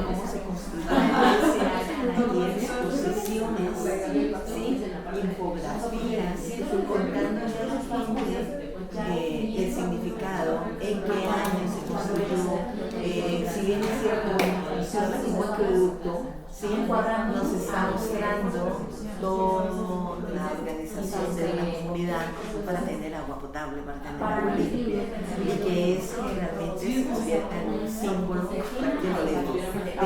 cómo se construye exposiciones, infografías, contándole a la gente el significado, en qué año se construyó, si bien es cierto, funciona como acueducto, ¿sí? Nos está mostrando toda la organización de la comunidad para tener agua potable, para tener agua limpia, y que eso realmente se convierta en un símbolo que lo leo.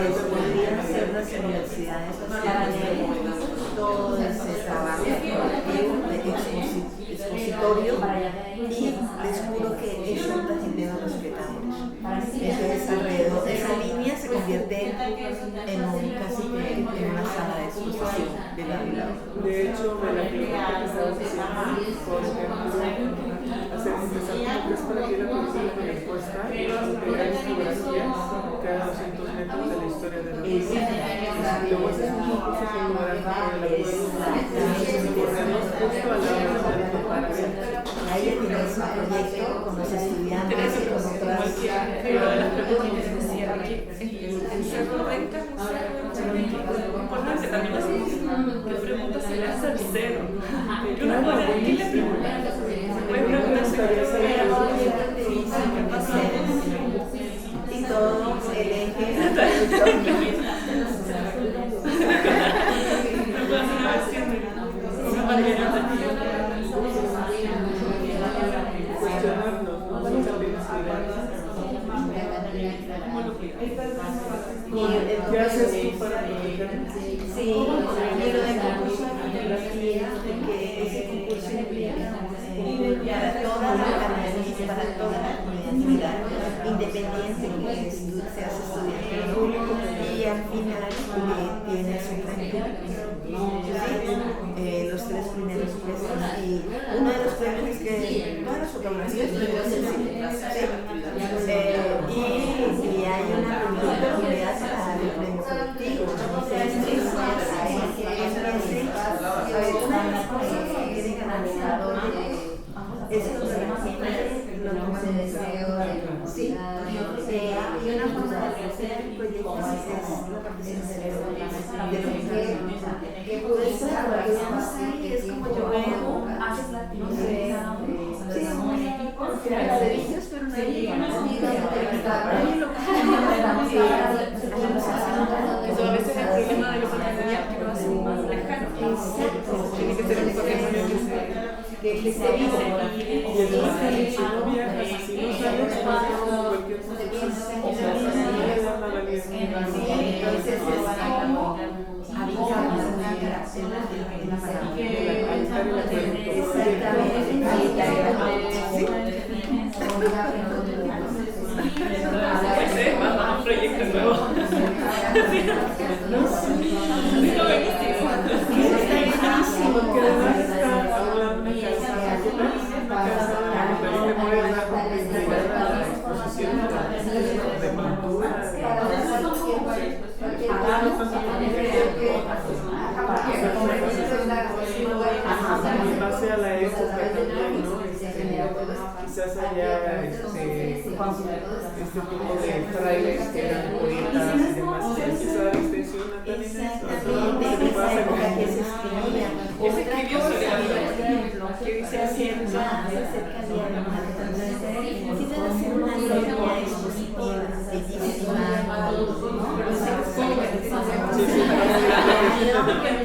Eso podrían ser las universidades para tener todo ese trabajo expositorio, y les juro que eso la gente no respetamos. Entonces alrededor esa línea se convierte en casi en una sala de exposición de la vida. De hecho, me la pregunta que estabas haciendo, por ejemplo, hacer empezar como que es para que la película de respuesta y hay fotografías cada 200 metros de la historia de la película. Luego haces un concurso fotográfico de la película justo a la hora de preparación. Ahí tienes un proyecto con los estudiantes y con otras. Pero de las preguntas que decía que el Cerro Renca es un importante también hacemos qué preguntas se le hace al cerro. Y una cosa es ¿qué le preguntan? Puede preguntarse qué pasa. Y todo el eje. Cuestionarnos, ¿no? Vamos a abrir ¿qué haces tú para protegernos? Sí, y lo del concurso de fotografía, porque ese concurso implica para toda la comunidad, para toda la comunidad, independiente que seas estudiante público, y al final tienes un premio. Los 3 primeros puestos, y uno de los premios es que todas las fotografías y hay una oportunidad para el premio colectivo. Entonces, una de las cosas que quiere ganar es lo toman en deseo. Sí, y una forma de hacer proyectos es la participación de lo que puede ser, porque vamos ahí, es como yo veo, no sé, la de ellos, pero no hay Eso a veces es el problema de los familiares que lo hacen más lejano. Tiene que ser un patrimonio que se vive. Y además, si no viajas, si no sales, cualquier cosa, no le da la valía. Entonces es como Un proyecto nuevo. Porque además está hablando de una casa moderna, ligada a la exposición de pintura, en base a la época también, ¿no? Quizás haya este tipo de frailes que eran poetas y demás, quizás la extensión también es esa época que se escribía. Otra cosa, por ejemplo, se acerca quizás hacer una línea expositiva bellísima,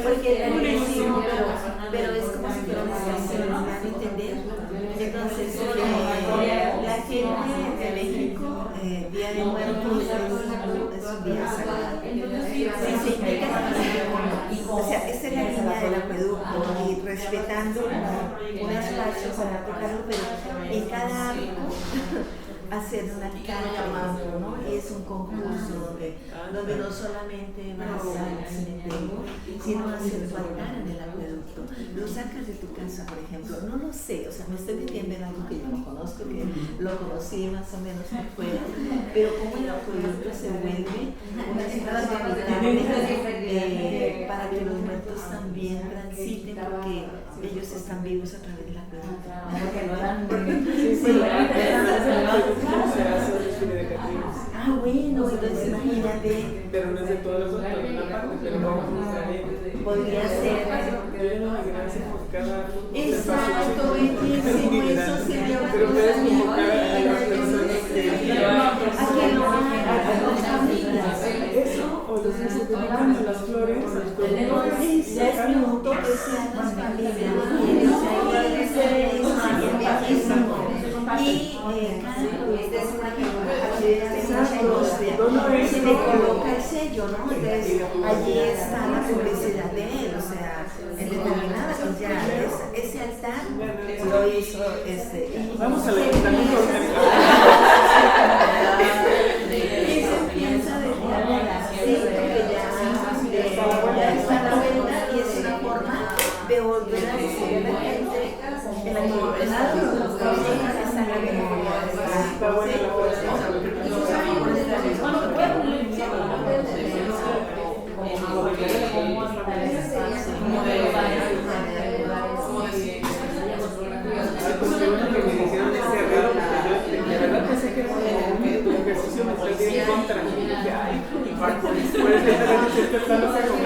porque es buenísimo, pero es como si fuera una estación, ¿me van a entender? Entonces, la gente de México, Día de Muertos es un día sagrado. Se implica o sea, esta es la línea del acueducto y respetando un espacio para tocarlo, pero en cada arco hacer una carga, ¿no? Es un concurso donde no solamente vas al cementerio, sino hacer tu altar en el acueducto. Lo sacas de tu casa, por ejemplo, no lo sé, o sea, me estoy metiendo en algo que yo no conozco, que lo conocí más o menos por fuera, pero como el acueducto se vuelve una situación habitable para que los muertos también transiten, porque ellos están vivos a través del acueducto. Ah, bueno, entonces imagínate. Pero no es de todas las otras, una parte, pero vamos a estar ahí. Podría ser. Gracias por cada. Exacto, bellísimo, eso sería una pero puedes cosa convocar a las personas a que lo hagan, a las familias. Eso, o los que se dedican a las flores, a los productores, sacan un toque. Que sean las familias, y cada proyecto es una industria. Se le coloca el sello, ¿no? Entonces, allí está la publicidad de él, o sea, en determinada, pues ya, ese altar lo hizo Vamos a la ayuntamiento. Y se piensa desde ahora, que ya está a la venta y es una forma de volver a decirle a la gente En la que en la está la memoria. Está buena la ejercicio mental de en contra. Puedes tener que estar loca como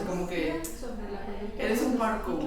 como que eres un parco.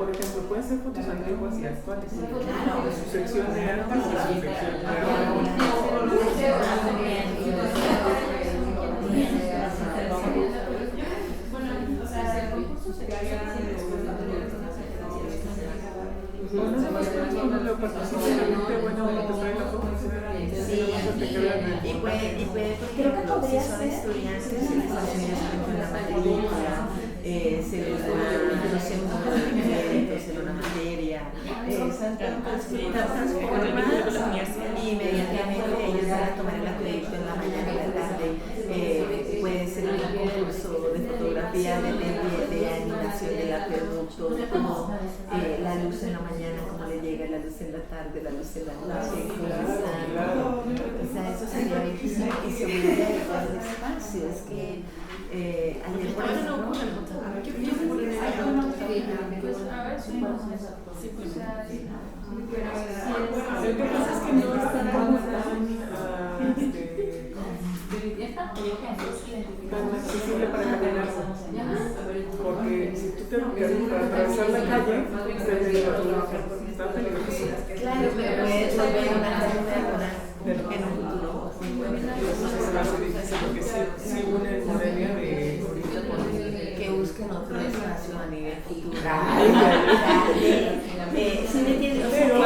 por ejemplo, pueden ser fotos antiguas y actuales. Su sección de antes y su sección de creo que podría ser estudiantes, se les enseña en la matrícula, se les da, no sé, en una materia, y inmediatamente ellos van a tomar el acredito en la mañana y la tarde. Puede ser un concurso de fotografía, de animación del acueducto, de cómo la luz en la mañana, cómo le llega la luz en la tarde, la luz en la noche, o sea, eso sería difícil y se volvería a llevar el espacio. Es que ayer, por ejemplo, lo que pasa es que no están tan accesible para caminar, porque si tú te para atravesar la calle está peligroso. Claro, pero puedes volver a una calle en un futuro. Entonces se va a hacer difícil porque si une Morelia de ahorita que busquen otro espacio a nivel cultural. ¿Sí me entiendes? O sea, esto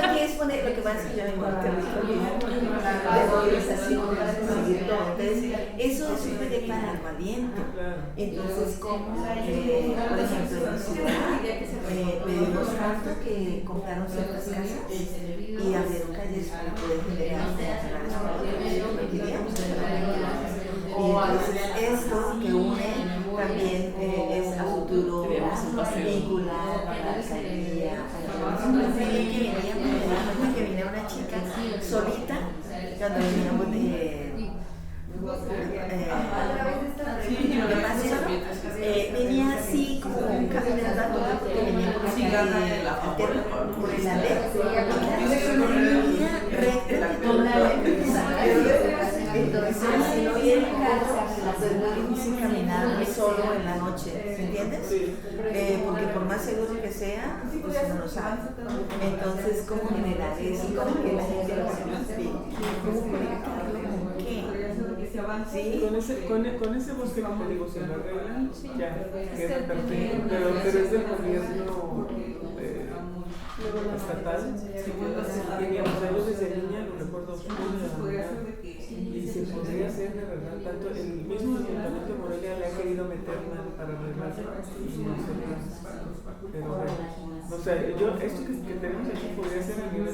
aquí es poner lo que pasa es que yo vengo al territorio de movilización para conseguir todo. Entonces, eso es un proyecto de largo aliento. Entonces, como, por ejemplo, en mi ciudad, pedimos tanto que compraron ciertas casas y abrieron calles para poder generar y entonces esto que une también es a futuro vincular a la alcaldía, que venía una chica solita cuando veníamos venía así como un caminando porque venía por el alero entonces si no viene casa pues muy difícil caminar solo en la noche, ¿entiendes? Porque por más seguro que sea pues uno no sabe. Entonces cómo generar eso para que la gente lo participe, cómo conectarlo con qué. ¿Sí? Con ese bosque que te digo, si lo arreglan, ya queda perfecto, pero es del gobierno estatal. O sea, yo desde niña lo recuerdo oscuro y se podría hacer de verdad tanto. El mismo Ayuntamiento de Morelia le ha querido meter mano para arreglarlo y no se le hace. Pero bueno, o sea, esto que tenemos aquí podría ser a nivel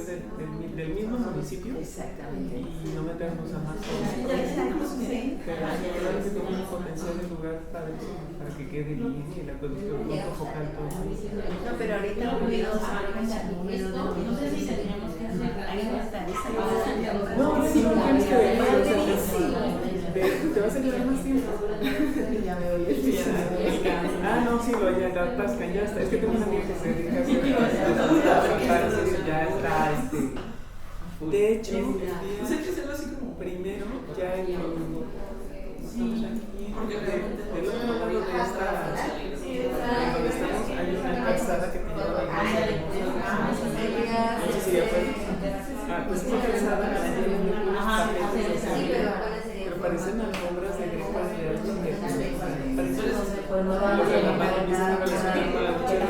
del mismo municipio. Exactamente. Y no meternos a más cosas. Pero claro que tiene un potencial de lugar para que quede bien y el acueducto focal todo. No, pero ahorita el ruido no, sí, no tienes que venir. ¿Te vas a quedar más tiempo? Ya me voy el día. No, sí, lo ya la atascan, ya está. Es que tengo una amiga que se dedica a hacer ya está, de hecho, primero, ya en del otro lado de esta, donde estamos, hay una calzada que te lleva a la iglesia. No sé si ya fue. Pues esa calzada la tienen de unos tapetes, pero parecen alfombras de gripas de alto nivel. Parecen los de la mano, empiezan a relacionar con la lucha de la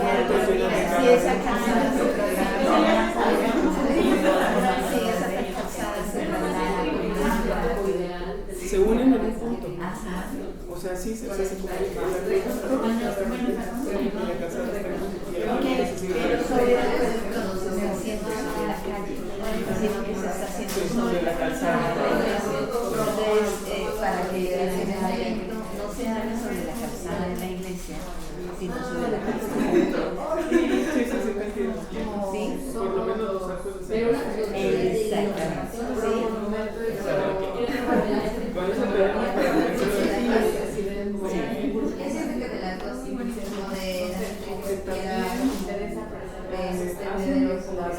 Sí, esa calzada se traslada. Sí, esa calzada se traslada. Se unen en un punto. Ajá. O sea, sí se comunica. La calzada está Pero sobre el acueducto no se está haciendo sobre la calle, sino que se está haciendo sobre la calzada. Entonces, para que el evento no se haga sobre la calzada de la iglesia, sino sobre la calzada. Sí, te entiendo. Sí. Por lo menos los arcos de Exactamente. Sí. Vamos a ver para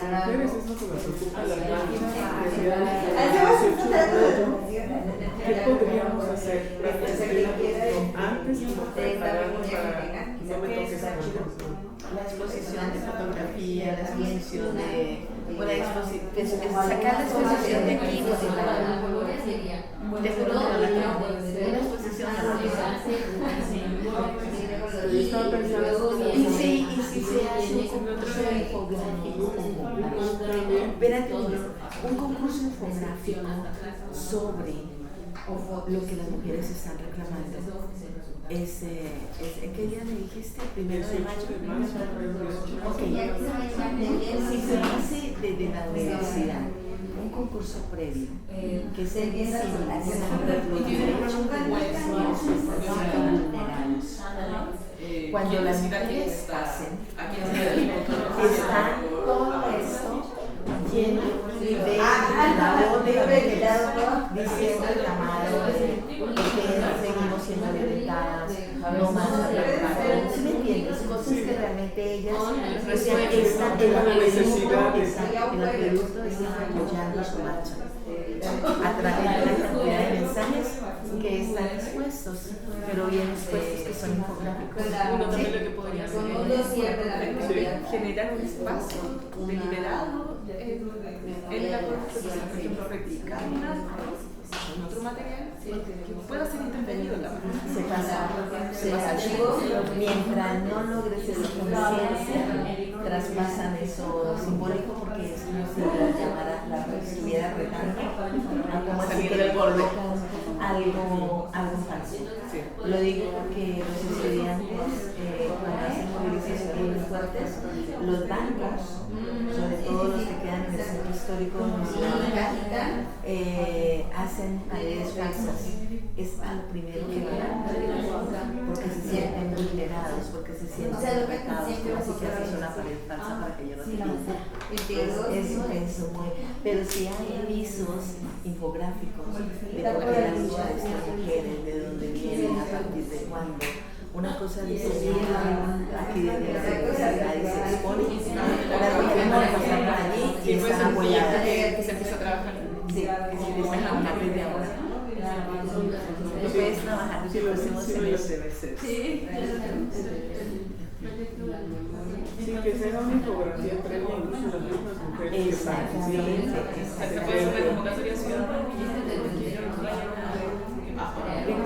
las mujeres es lo que me preocupa, las ¿qué podríamos hacer para hacer antes de prepararnos para no me toques a la exposición de fotografía, la exposición de sacar la exposición de aquí, de seguro no la tengo, una exposición a la yo estaba pensando y si se hace un concurso infográfico, espérate, un concurso infográfico sobre lo que las mujeres están reclamando. ¿Qué día me dijiste? ¿1 de mayo? Ok. Si se hace desde la universidad un concurso previo que se visibilice los derechos de las mujeres que están vulnerados. Cuando las mujeres pasen, está todo esto lleno de la voz de diciendo reclamado, que seguimos siendo violentadas, no más reclamadas. ¿Sí me entiendes? Cosas que realmente ellas, están en el acueducto están apoyando su marcha a través de la cantidad de mensajes que están expuestos, pero bien expuestos, que son infográficos. Uno también lo que podría hacer es generar un espacio deliberado en la por ejemplo, replicar otro material que pueda ser intervenido en la se pasa, mientras no logres esa conciencia, traspasan eso simbólico, porque es como si la estuviera retando, como si que le colocan algo falso. Lo digo porque los estudiantes, cuando hacen movilizaciones muy fuertes, los bancos, sobre todo los que quedan en el centro histórico de nuestra ciudad, hacen paredes falsas. Es lo primero que van, porque se sienten vulnerados, porque se sienten atacados, así que hacen una pared falsa para que yo no te eso muy. Pero si hay avisos infográficos de por qué la lucha de estas mujeres, de dónde vienen, a partir de cuándo. Una cosa dice aquí de la universidad y se expone, las mujeres van a pasar por allí y están apoyadas. que se empieza a trabajar. Sí, que se empieza a trabajar desde ahora. Tú puedes trabajar desde el próximo semestre. Sí. Sí, que sea una infografía previa incluso las mismas mujeres que participan. Se puede hacer una convocatoria ciudadana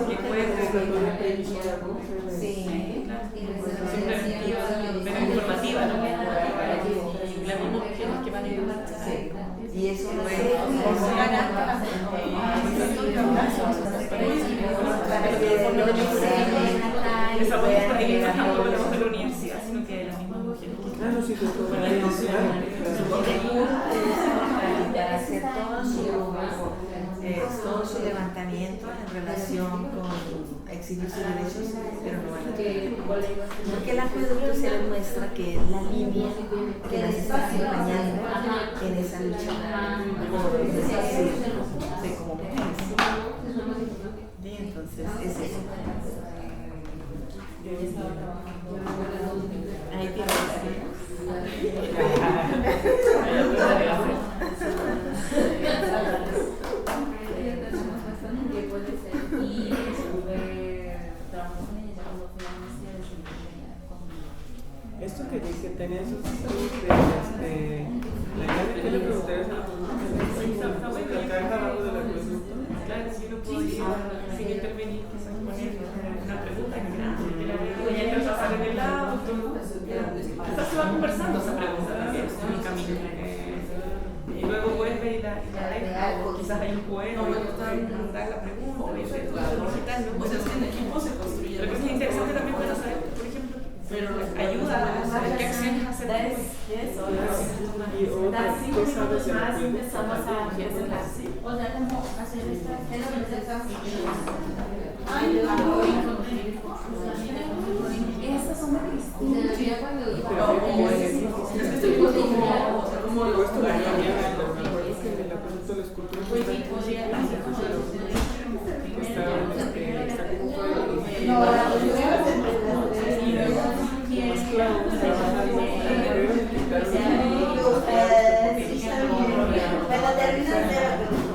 que puede ser Sí. pero informativa, ¿no? Para que las mismas mujeres que van a ir a marcha. Y eso no es Esa voz política tampoco lo vamos a la universidad, sino que las mismas mujeres que No, sí, para hacer todo su levantamiento en relación con exigir sus derechos, pero no van a tener. Porque el acueducto se demuestra que es la línea que las está acompañando en esa lucha por el de como mujeres. Es eso. Ahí tienes Esto que tenía esos estudios de la idea de que le preguntarías a la caja abajo del acueducto. Claro, si uno puede ir sin intervenir, quizás poner una pregunta que ya entras a pasar en el auto, quizás se va conversando esa pregunta también en el camino. Y luego vuelve y la deja, o quizás hay un poema y da la pregunta, y se puede digital, ¿no? O sea, es que en equipo se construye. Lo que es interesante también para saber, por ejemplo, ayuda a saber qué acciones hacer. Y otra, ¿qué sabes del acueducto? Empezamos a gestionar. O sea, como hacer esta. Es lo que te estás Esas son de Cristo. Como esto de la mañana, es que en el acueducto la escultura está como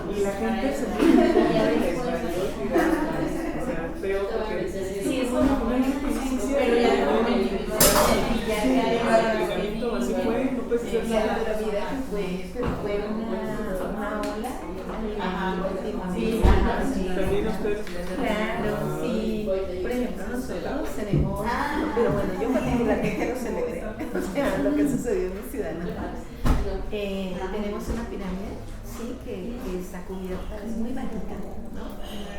y la gente se feo porque Sí, es una pero ya así fue, no puedes hacer nada. fue una ola. También ustedes. Claro, sí. Por ejemplo, nosotros tenemos, pero bueno, yo particularmente lo celebré, o sea, lo que sucedió en mi ciudad natal. Tenemos una pirámide, sí, que está cubierta, es muy bajita, ¿no?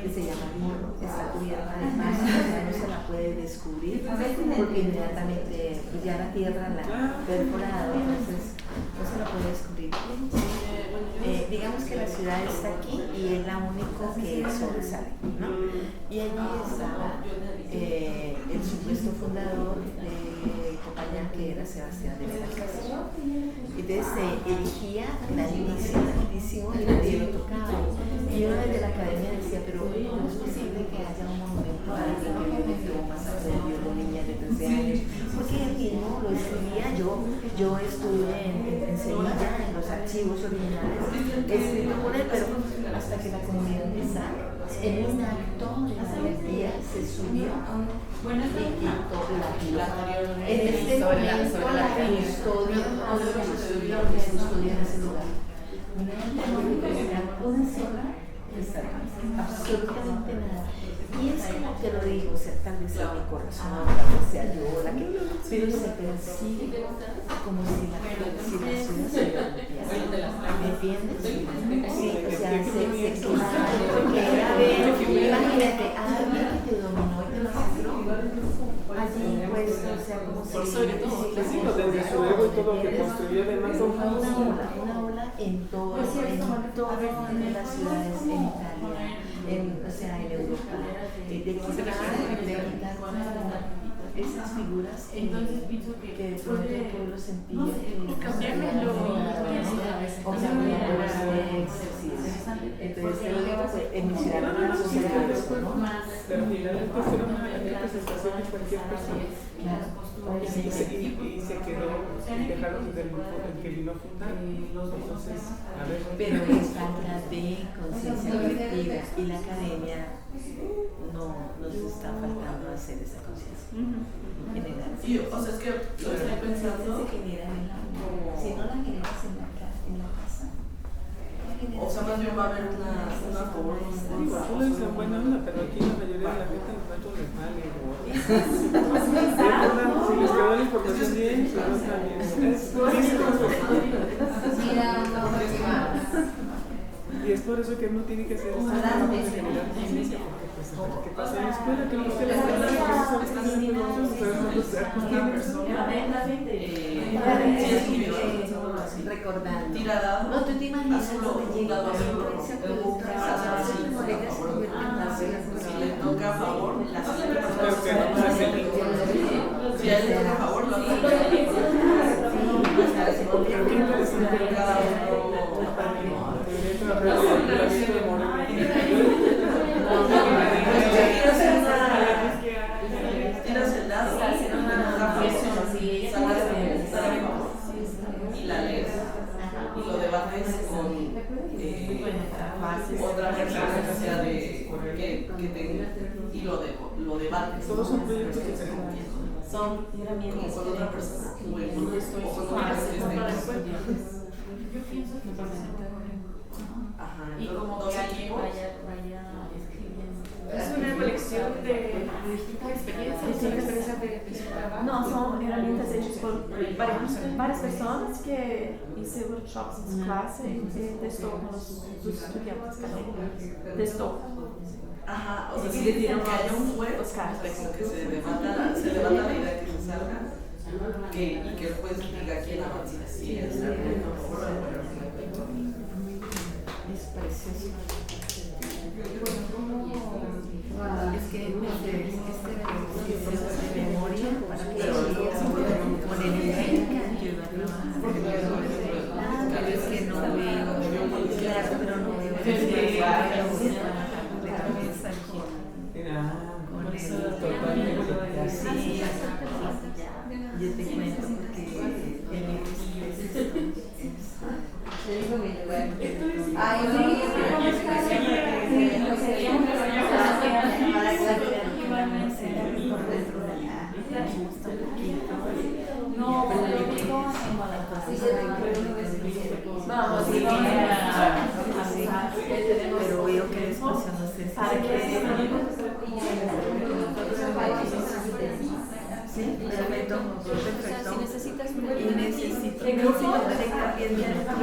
Que se llama Morro, está cubierta de pasto, no se la puede descubrir, porque inmediatamente pues ya la tierra la perforado, entonces no se la puede descubrir. Digamos que la ciudad está aquí y es la única que sobresale, ¿no? Y allí estaba el supuesto fundador de Copayán, que era Sebastián de Belalcázar. Entonces se erigía grandísimo y nadie lo tocaba. Y uno desde la academia decía, pero ¿cómo es posible que haya un monumento a alguien que violentó, masacró, violó niñas de 13 años? Porque él mismo lo escribía. Yo estuve en Sevilla, en los archivos originales, escrito por él, pero hasta que la comunidad de Sal, en un acto de valentía, se subió y quitó la tierra. En este momento la custodia en ese lugar. Una sola absolutamente nada. Y es como te lo digo, o sea, tal vez sea mi corazón, tal vez sea yo la que, pero se percibe como si la ciudad se limpiara. ¿Me entiendes? Sí, o sea, porque era ver, imagínate, alguien que te dominó y te masacró, allí pues, o sea, como si... desde su ego y todo lo que construyó, además, una ola en todas las ciudades, en Italia, o sea, en Europa, de quitar esas figuras que de pronto el pueblo sentía que cambiarlo o cambiarlos de exorcismo. Entonces, en mi ciudad no sucede eso, ¿no? Pero finalmente fue una representación de cualquier persona. Y se quedó, dejaron el que vino a fundar. Entonces, a ver. Pero es falta de conciencia colectiva y la academia nos está faltando hacer esa conciencia. Y, o sea, es que lo estoy pensando. Se genera en la, si no la generas en la casa. O sea, más bien va a haber una forma. Digo, tú lo dices buena onda, pero aquí la mayoría de la gente los datos les vale. Si les quedó la información bien, pero no está bien. Y es por eso que uno tiene que hacer esta trabajo de generar conciencia, porque pues ¿qué pasa en la escuela? Que no se la escuela, que no sabes qué hacer con nosotros, recordando. No, tú te imaginas donde llega ese acueducto, Si le toca a favor, la pero que no se hace. Si a él le toca a favor, lo hace. Qué interesante cada uno. la necesidad de que tenga y lo debates. Todos son proyectos que se juntan. Son herramientas con otra persona. Bueno, o con para otras que estén. Yo pienso que Ajá, y como dos que alguien equipos. vaya escribiendo. Es una colección de distintas experiencias de su trabajo. No, son herramientas hechas por varias personas que hice workshops en su clase y testó con los estudiantes cada testó. Ajá, o sea, Y sí, le que dieron haya un juez, los casos. que se debata la idea que se salga y que el juez diga quién avanza. Sí, es precioso. Es que este ejercicio de memoria para que con el email que ayuda a trabajar. Pero es que no veo, claro, pero no veo de cabeza con el totalmente. Sí, yo te cuento porque No, yo digo vamos, pero veo que despacio no sé sí, perfecto, perfecto. Si necesitas Y necesito conectar 10 minutos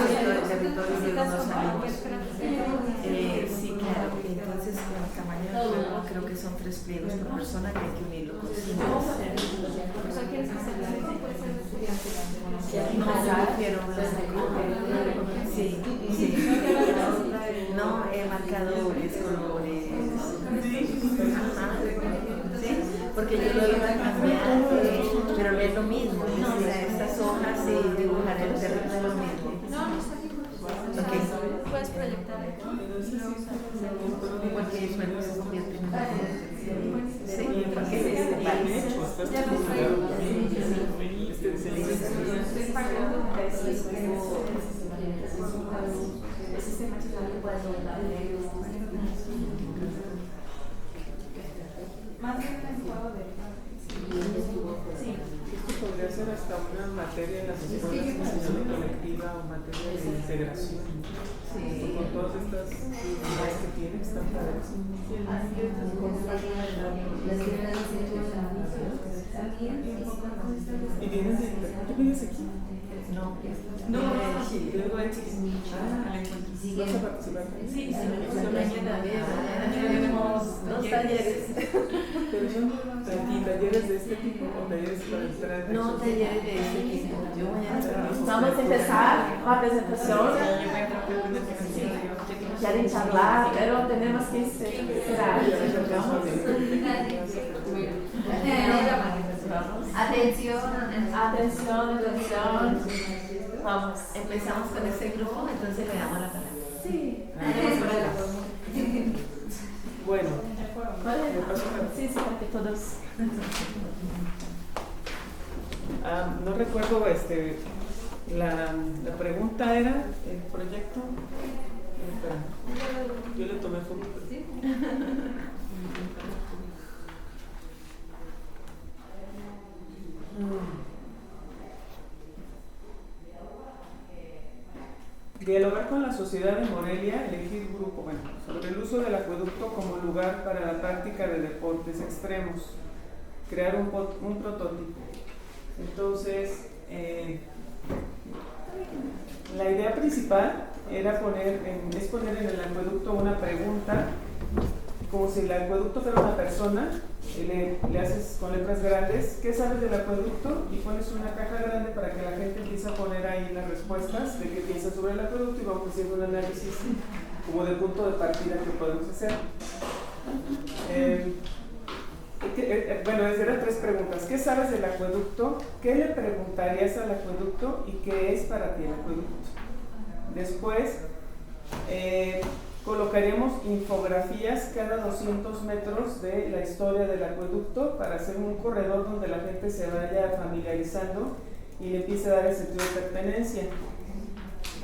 del territorio de unos amigos. Sí, claro. Entonces, con el tamaño del juego, creo que son 3 pliegos por persona que hay que unirlo con 5. No, me refiero a sí, sí. No, marcadores, colores. Ajá. ¿Sí? Porque yo lo iba a cambiar, pero no es lo mismo. O sea, estas hojas y dibujar el terreno es lo mismo. Okay. Puedes proyectar. Porque bueno, se convierte en una. Sí, porque Estoy Esto podría ser hasta una materia en las escuelas de enseñanza colectiva o materia de integración. Con todas estas ideas que tiene, están padres. ¿Y vienes de internet? ¿Tú vives aquí? no, Luego en Chile. ¿Vas a participar? sí, mañana tenemos 2 talleres. ¿Pero son talleres de este tipo o talleres para entrar? No, talleres de este tipo. Yo mañana Vamos a empezar la presentación. Quieren charlar, pero tenemos que esperar. Atención. Vamos. empezamos con este grupo, entonces le damos la palabra. Sí. Bueno, Sí, para que todos. no recuerdo, la pregunta era, el proyecto. Espera, yo le tomé foto. Dialogar con la sociedad de Morelia, elegir grupo, bueno, sobre el uso del acueducto como lugar para la práctica de deportes extremos, crear un prototipo. Entonces, la idea principal era poner en el acueducto una pregunta, como si el acueducto fuera una persona. Le haces con letras grandes, ¿qué sabes del acueducto? Y pones una caja grande para que la gente empiece a poner ahí las respuestas de qué piensa sobre el acueducto y vamos haciendo un análisis como de punto de partida que podemos hacer. Bueno, eran 3 preguntas. ¿Qué sabes del acueducto? ¿Qué le preguntarías al acueducto? ¿Y qué es para ti el acueducto? Después, colocaremos infografías cada 200 metros de la historia del acueducto para hacer un corredor donde la gente se vaya familiarizando y le empiece a dar el sentido de pertenencia.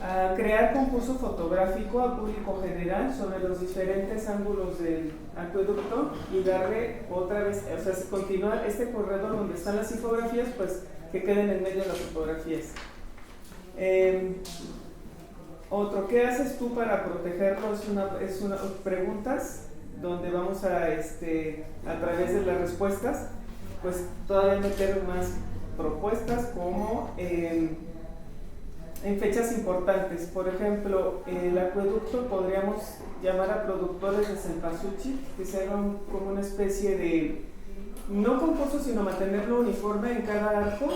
a crear concurso fotográfico a público general sobre los diferentes ángulos del acueducto y darle otra vez, o sea, continuar este corredor donde están las infografías, pues que queden en medio de las fotografías. Otro, ¿qué haces tú para protegerlo? Es una preguntas donde vamos a través de las respuestas, pues todavía meter más propuestas como en fechas importantes. Por ejemplo, el acueducto podríamos llamar a productores de cempasúchil, que se haga como una especie de, no concurso, sino mantenerlo uniforme en cada arco,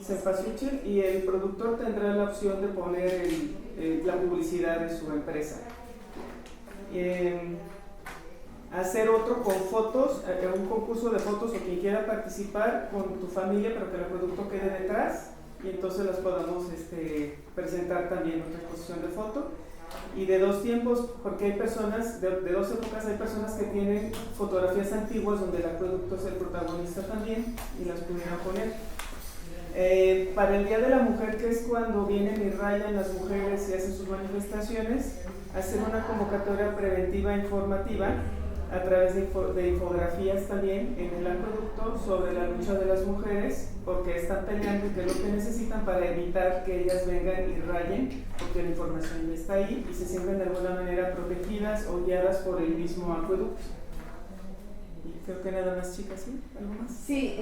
cempasúchil, y el productor tendrá la opción de poner la publicidad de su empresa. Hacer otro con fotos, un concurso de fotos, o quien quiera participar con tu familia, pero que el acueducto quede detrás, y entonces las podamos presentar también otra exposición de foto. Y de dos tiempos, porque hay personas, de dos épocas, hay personas que tienen fotografías antiguas donde el acueducto es el protagonista también, y las pudieran poner. Para el Día de la Mujer, que es cuando vienen y rayan las mujeres y hacen sus manifestaciones, hacer una convocatoria preventiva e informativa a través de infografías también en el acueducto sobre la lucha de las mujeres, porque están peleando y qué es lo que necesitan para evitar que ellas vengan y rayen, porque la información ya está ahí y se sienten de alguna manera protegidas o guiadas por el mismo acueducto. Y creo que nada más, chicas, ¿sí? ¿Algo más? Sí,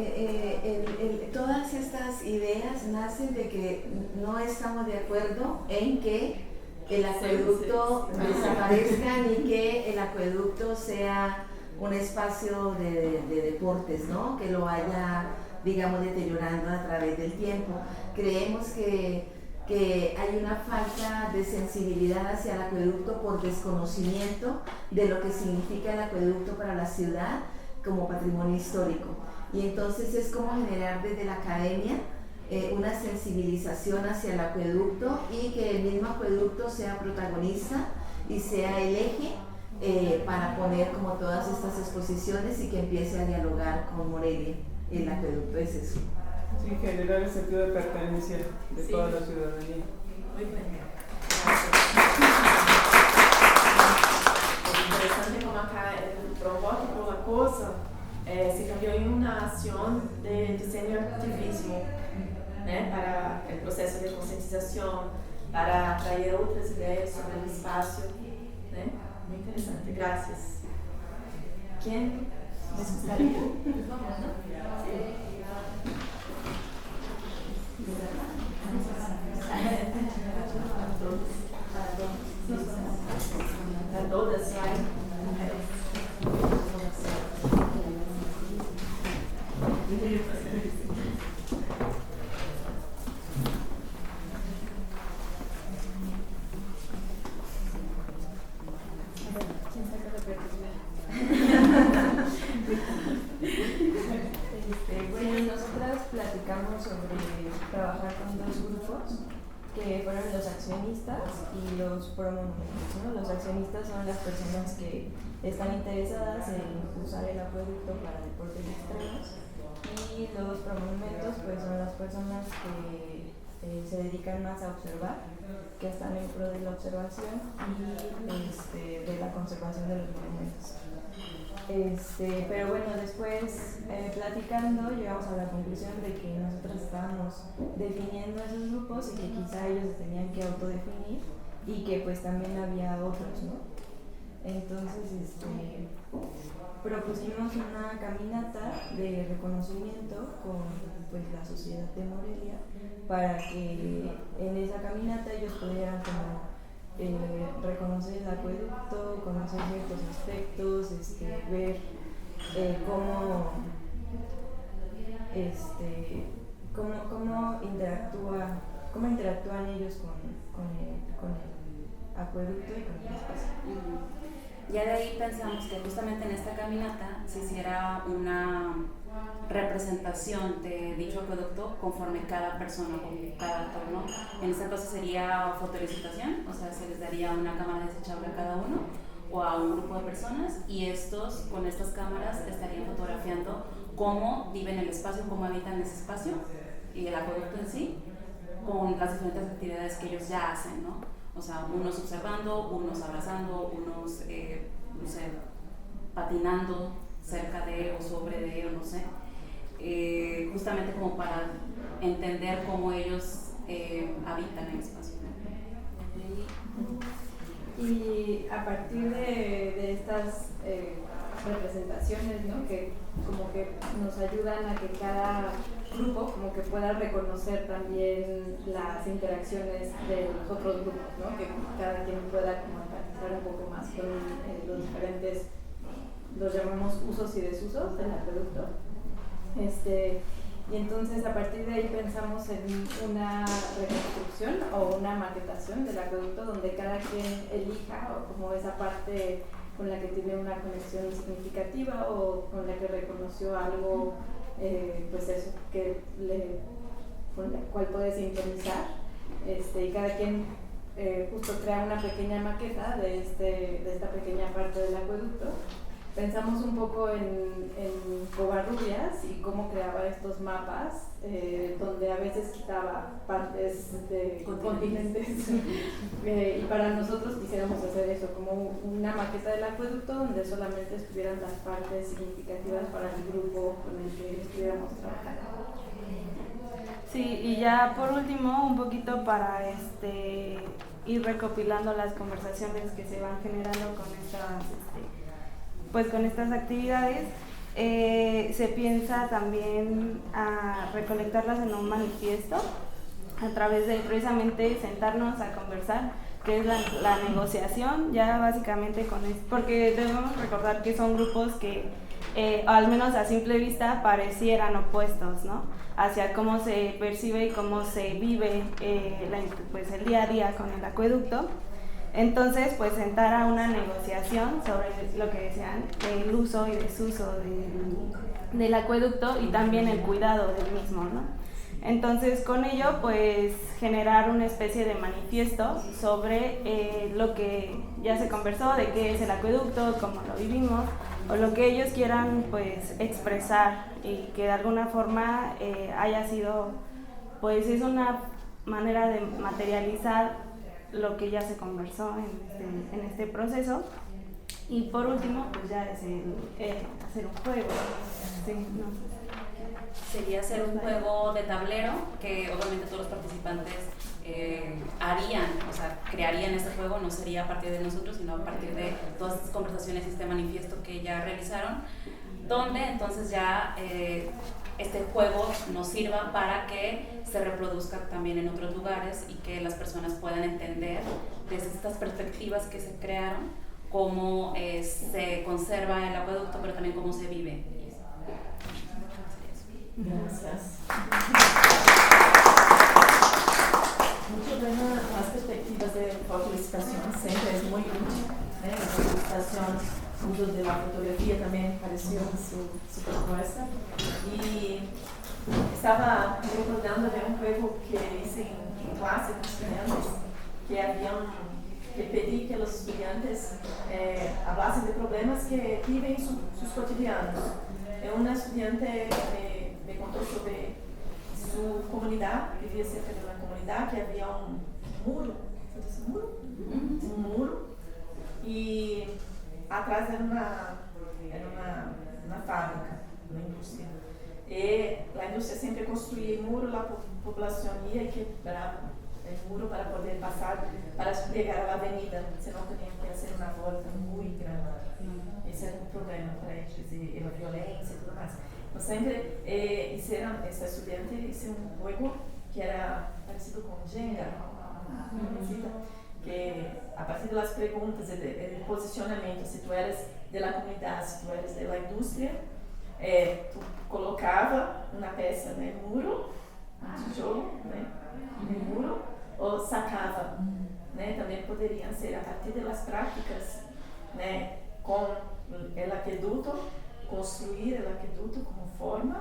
todas estas ideas nacen de que no estamos de acuerdo en que el acueducto desaparezca ni que el acueducto sea un espacio de deportes, ¿no? Que lo vaya, digamos, deteriorando a través del tiempo. Creemos que hay una falta de sensibilidad hacia el acueducto por desconocimiento de lo que significa el acueducto para la ciudad como patrimonio histórico. Y entonces es como generar desde la academia una sensibilización hacia el acueducto y que el mismo acueducto sea protagonista y sea el eje para poner como todas estas exposiciones y que empiece a dialogar con Morelia. El acueducto es eso. Sí, generar el sentido de pertenencia de toda la ciudadanía. Muy bien. Es interesante como acá el provoca por una cosa se cambió en una acción de diseño activismo, ¿no? Para el proceso de concientización, para traer otras ideas sobre el espacio, ¿no? Muy interesante, gracias. ¿Quién les gustaría? Para todas, ¿sí hay mujeres? Bueno, nosotras platicamos sobre trabajar con dos grupos que fueron los accionistas y los promonumentos, ¿no? Los accionistas son las personas que están interesadas en usar el acueducto para deportes extremos y los promonumentos pues son las personas que se dedican más a observar, que están en pro de la observación y de la conservación de los monumentos. Pero bueno, después platicando llegamos a la conclusión de que nosotros estábamos definiendo esos grupos y que quizá ellos se tenían que autodefinir y que pues también había otros, ¿no? Entonces propusimos una caminata de reconocimiento con pues, la sociedad de Morelia para que en esa caminata ellos pudieran como reconocer el acueducto, conocer ciertos aspectos, ver cómo interactúan ellos con el acueducto y con el espacio. Ya de ahí pensamos que justamente en esta caminata se hiciera una representación de dicho acueducto conforme cada persona, con cada actor, ¿no? En este caso sería fotolicitación, o sea, se les daría una cámara desechable a cada uno o a un grupo de personas y estos, con estas cámaras, estarían fotografiando cómo viven el espacio, cómo habitan ese espacio y el acueducto en sí. con las diferentes actividades que ellos ya hacen, ¿no? O sea, unos observando, unos abrazando, unos, no sé, patinando cerca de o sobre de, o no sé, justamente como para entender cómo ellos habitan el espacio. Y a partir de estas representaciones, ¿no? Que como que nos ayudan a que cada grupo como que pueda reconocer también las interacciones de los otros grupos, ¿no? Que cada quien pueda como empatizar un poco más con los diferentes, los llamamos usos y desusos del acueducto. Y entonces a partir de ahí pensamos en una reconstrucción o una maquetación del acueducto donde cada quien elija como esa parte con la que tiene una conexión significativa o con la que reconoció algo, pues eso, con la cual puede sintonizar, y cada quien justo crea una pequeña maqueta de esta pequeña parte del acueducto. Pensamos un poco en Covarrubias y cómo creaba estos mapas, donde a veces quitaba partes de continentes. Y para nosotros quisiéramos hacer eso, como una maqueta del acueducto donde solamente estuvieran las partes significativas para el grupo con el que estuviéramos trabajando. Sí, y ya por último, un poquito para ir recopilando las conversaciones que se van generando con estas actividades, se piensa también a recolectarlas en un manifiesto a través de precisamente sentarnos a conversar, que es la negociación, ya básicamente con esto, porque debemos recordar que son grupos que al menos a simple vista parecieran opuestos, ¿no? Hacia cómo se percibe y cómo se vive pues el día a día con el acueducto. Entonces, pues sentar a una negociación sobre lo que decían, el uso y desuso del acueducto y también el cuidado del mismo, ¿no? Entonces, con ello, pues generar una especie de manifiesto sobre lo que ya se conversó, de qué es el acueducto, cómo lo vivimos, o lo que ellos quieran, pues, expresar y que de alguna forma haya sido, pues, es una manera de materializar lo que ya se conversó en este proceso. Y por último, pues ya es hacer un juego. Sí, no. Sería hacer un juego de tablero que obviamente todos los participantes harían, o sea, crearían ese juego, no sería a partir de nosotros, sino a partir de todas estas conversaciones y este manifiesto que ya realizaron, donde entonces ya este juego nos sirva para que se reproduzca también en otros lugares y que las personas puedan entender desde estas perspectivas que se crearon cómo se conserva el acueducto, pero también cómo se vive. Gracias. Mucho bueno, las perspectivas de fotolicitación siempre es muy útil. La fotolicitación, uso de la fotografía también pareció su propuesta. Y estaba recordando de un juego que hice en clase con estudiantes, que pedí que los estudiantes hablasen de problemas que viven en sus cotidianos. Una estudiante me contó sobre su comunidad, vivía cerca de una comunidad que había un muro, ¿se dice muro? Un muro, y atrás era una fábrica, una industria. Y la industria siempre construía el muro, la población ia y quebraba el muro para poder pasar, para llegar a la avenida, senão tenían que hacer una volta muy grande. Ese era un problema para ellos, y la violencia y todo más. Entonces siempre hicieron, esta estudiante hizo un juego que era parecido con Jenga, que a partir de las preguntas, el posicionamiento, si tú eres de la comunidad, si tú eres de la industria, tu colocava uma peça no muro, um tijolo, no muro, ou sacava. Também poderiam ser a partir das práticas, com o aqueduto, construir o aqueduto como forma,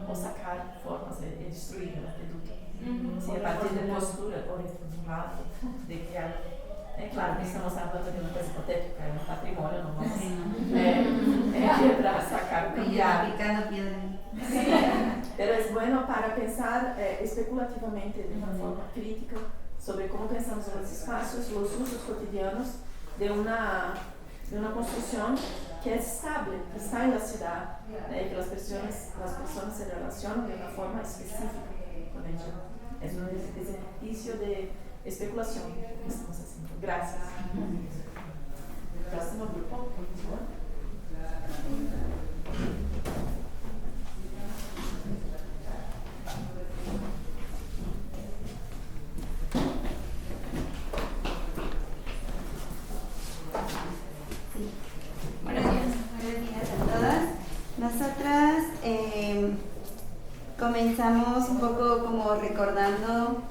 ou sacar formas e destruir o aqueduto. Sim, a partir da postura, por um lado, de criar. É claro que estamos falando de uma coisa hipotética, é um patrimônio, não vamos quebrar, sacar, cambiar. Picar a piedra. Sí. Pero es bueno para pensar especulativamente, de una forma crítica, sobre cómo pensamos los espacios, los usos cotidianos de una construcción que es estable, que está en la ciudad, y que las personas se relacionan de una forma específica con ella. Es un ejercicio de especulación que estamos haciendo. Gracias. Próximo grupo, por favor. Buenos días a todas. Nosotras comenzamos un poco como recordando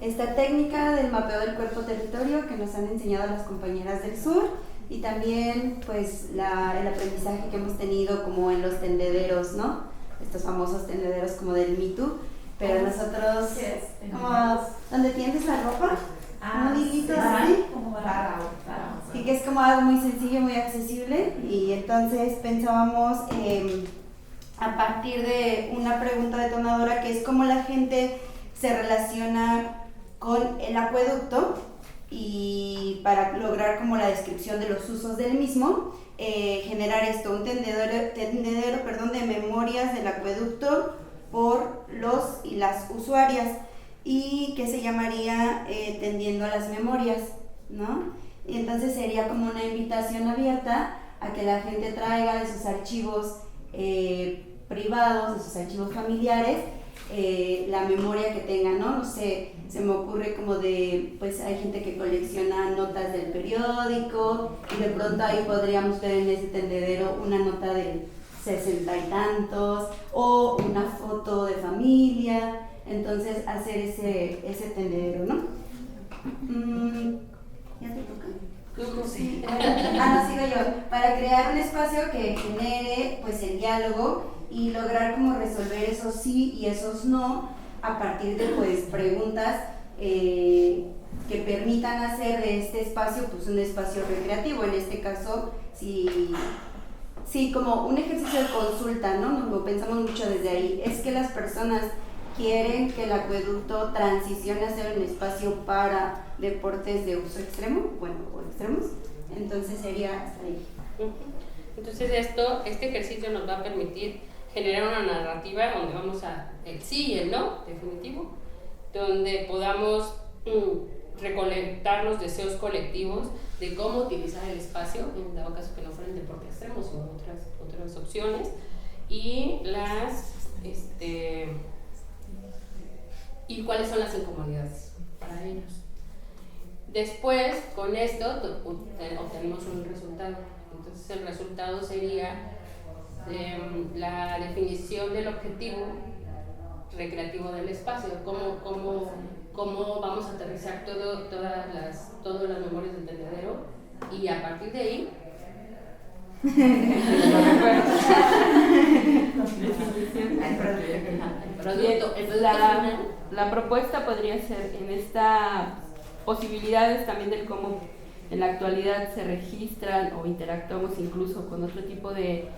esta técnica del mapeo del cuerpo-territorio que nos han enseñado las compañeras del sur y también pues el aprendizaje que hemos tenido como en los tendederos, ¿no? Estos famosos tendederos como del Me Too, pero nosotros como donde tiendes la ropa, un hilito así, y que es como algo muy sencillo, muy accesible, y entonces pensábamos a partir de una pregunta detonadora que es cómo la gente se relaciona con el acueducto y para lograr como la descripción de los usos del mismo, generar un tendedero de memorias del acueducto por los y las usuarias y que se llamaría Tendiendo a las Memorias, ¿no? Y entonces sería como una invitación abierta a que la gente traiga de sus archivos privados, de sus archivos familiares, la memoria que tengan, ¿no? No sé, se me ocurre como pues hay gente que colecciona notas del periódico y de pronto ahí podríamos ver en ese tendedero una nota del 60 y tantos o una foto de familia, entonces hacer ese tendedero, ¿no? ¿Ya te toca? Sí. No, sigo yo. Para crear un espacio que genere pues el diálogo y lograr como resolver esos sí y esos no a partir de pues preguntas que permitan hacer de este espacio pues un espacio recreativo. En este caso, sí, como un ejercicio de consulta, ¿no? Nos lo pensamos mucho desde ahí. Es que las personas quieren que el acueducto transicione a ser un espacio para deportes de uso extremo, o extremos, entonces sería hasta ahí. Entonces este ejercicio nos va a permitir generar una narrativa donde vamos a el sí y el no, definitivo, donde podamos recolectar los deseos colectivos de cómo utilizar el espacio, en dado caso que no fueran deportes extremos o otras opciones, y y cuáles son las incomodidades para ellos. Después, con esto, obtenemos un resultado. Entonces, el resultado sería la definición del objetivo recreativo del espacio, cómo vamos a aterrizar todas las memorias del tendedero, y a partir de ahí la propuesta podría ser en estas posibilidades también del cómo en la actualidad se registran o interactuamos incluso con otro tipo de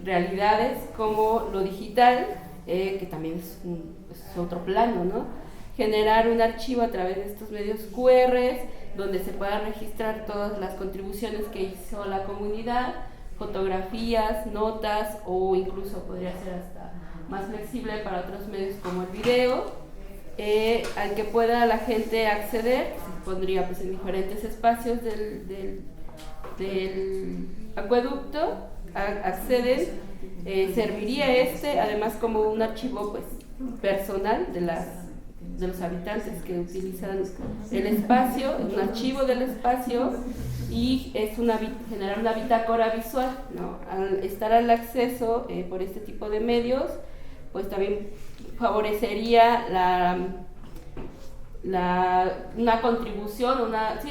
realidades como lo digital, que también es otro plano, ¿no? Generar un archivo a través de estos medios QR donde se puedan registrar todas las contribuciones que hizo la comunidad, fotografías, notas, o incluso podría ser hasta más flexible para otros medios como el video, al que pueda la gente acceder. Se pondría pues en diferentes espacios del acueducto, acceden, serviría además como un archivo pues personal de los habitantes que utilizan el espacio, un archivo del espacio, y es generar una bitácora visual, ¿no? Al estar al acceso por este tipo de medios, pues también favorecería una contribución, una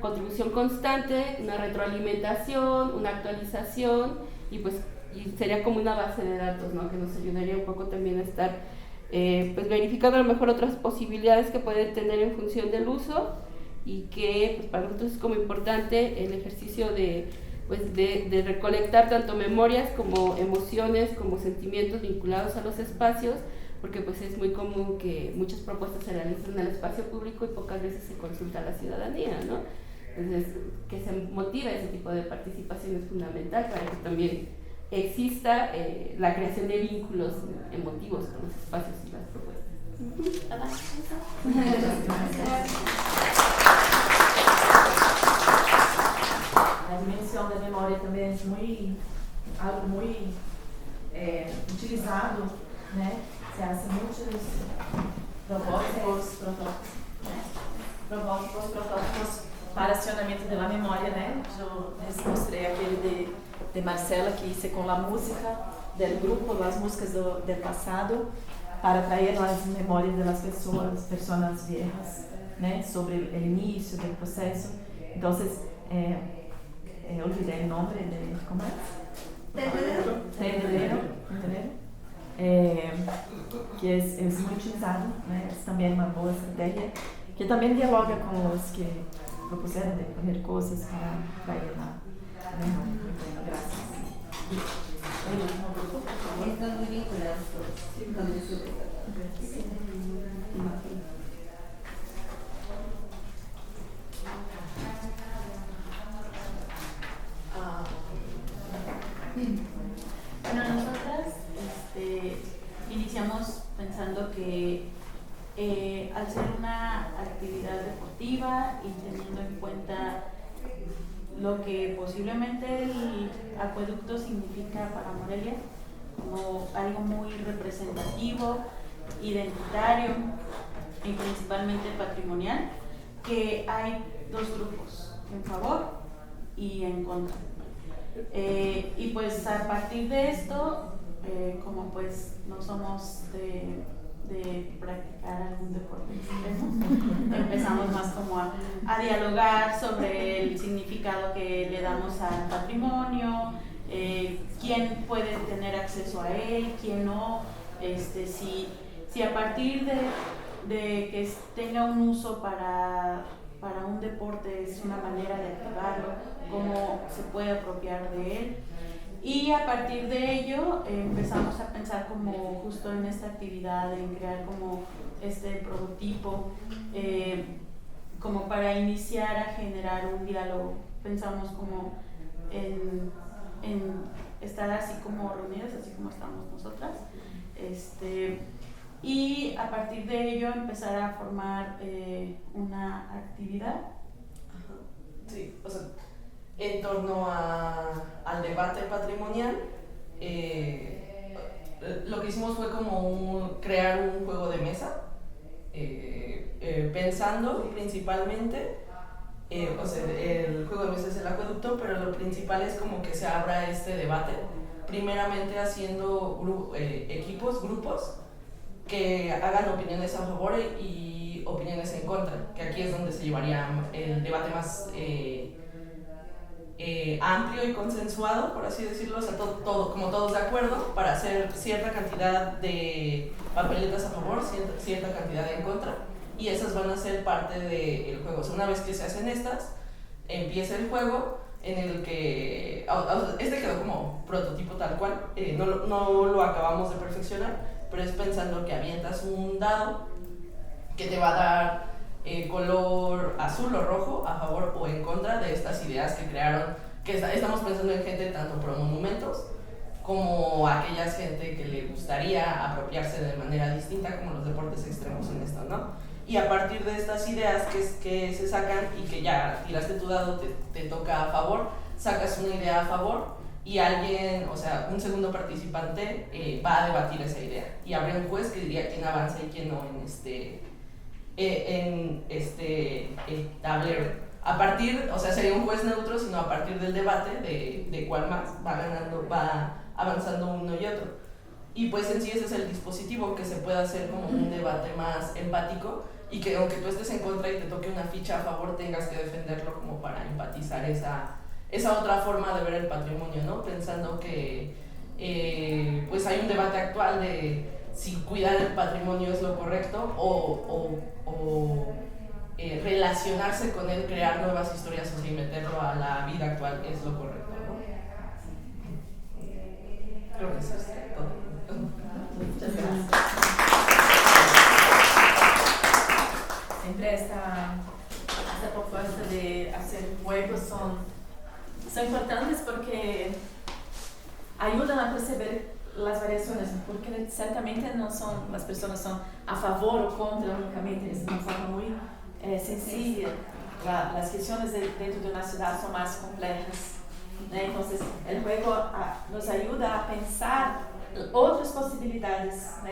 contribución constante, una retroalimentación, una actualización, y sería como una base de datos, ¿no? Que nos ayudaría un poco también a estar pues verificando a lo mejor otras posibilidades que pueden tener en función del uso, y que pues para nosotros es como importante el ejercicio de pues de recolectar tanto memorias como emociones, como sentimientos vinculados a los espacios, porque pues es muy común que muchas propuestas se realicen en el espacio público y pocas veces se consulta a la ciudadanía, ¿no? Entonces, que se motive ese tipo de participación es fundamental para que también exista la creación de vínculos emotivos con los espacios y las propuestas. La dimensão da memória também é algo muito utilizado, né? Se hacen muchos protótipos para acionamento da memória, né? Eu les mostrei aquele de Marcela que hice com a música do grupo, as músicas do passado, para trazer as memórias das pessoas viejas, né? Sobre o início do processo. Então, olvidei o nome de como é? Tendedero, que é muito utilizado, né? É também uma boa estratégia, que também dialoga com os que propuseram de poner coisas para trazer lá. Graças. Están muy vinculados con eso. Bueno, nosotras iniciamos pensando que al ser una actividad deportiva y teniendo en cuenta lo que posiblemente el acueducto significa para Morelia, como algo muy representativo, identitario y principalmente patrimonial, que hay dos grupos, en favor y en contra. Y pues a partir de esto, como pues no somos de practicar algún deporte extremo, empezamos más como a dialogar sobre el significado que le damos al patrimonio, quién puede tener acceso a él, quién no, si a partir de que tenga un uso para un deporte es una manera de activarlo, cómo se puede apropiar de él. Y a partir de ello empezamos a pensar como justo en esta actividad, en crear como este prototipo, como para iniciar a generar un diálogo. Pensamos como en estar así como reunidas, así como estamos nosotras, y a partir de ello empezar a formar una actividad. Ajá. Sí, o sea, en torno al debate patrimonial, lo que hicimos fue como crear un juego de mesa, pensando principalmente, o sea, el juego de mesa es el acueducto, pero lo principal es como que se abra este debate, primeramente haciendo grupos, que hagan opiniones a favor y opiniones en contra, que aquí es donde se llevaría el debate más amplio y consensuado, por así decirlo, o sea, todo, como todos de acuerdo, para hacer cierta cantidad de papeletas a favor, cierta cantidad en contra, y esas van a ser parte del juego. O sea, una vez que se hacen estas, empieza el juego en el que, quedó como prototipo tal cual, no lo acabamos de perfeccionar, pero es pensando que avientas un dado que te va a dar color azul o rojo a favor o en contra de estas ideas que crearon, que estamos pensando en gente tanto pro monumentos como aquella gente que le gustaría apropiarse de manera distinta, como los deportes extremos en esto, ¿no? Y a partir de estas ideas que se sacan y que ya tiraste tu dado, te toca a favor, sacas una idea a favor y alguien, o sea, un segundo participante va a debatir esa idea y habrá un juez que diría quién avanza y quién no en el tablero. A partir, o sea, sería un juez neutro, sino a partir del debate de cuál más va avanzando uno y otro. Y pues en sí ese es el dispositivo, que se pueda hacer como un debate más empático y que aunque tú estés en contra y te toque una ficha a favor, tengas que defenderlo como para empatizar esa otra forma de ver el patrimonio, ¿no? Pensando que pues hay un debate actual de si cuidar el patrimonio es lo correcto o relacionarse con él, crear nuevas historias y meterlo a la vida actual es lo correcto. Creo que eso es todo. Muchas gracias. Siempre esta propuesta de hacer juegos son importantes porque ayudan a perceber las variaciones, porque ciertamente no son, las personas son a favor o contra únicamente, es una forma muy sencilla. Las cuestiones dentro de una ciudad son más complejas, ¿no? Entonces el juego nos ayuda a pensar otras posibilidades, ¿no?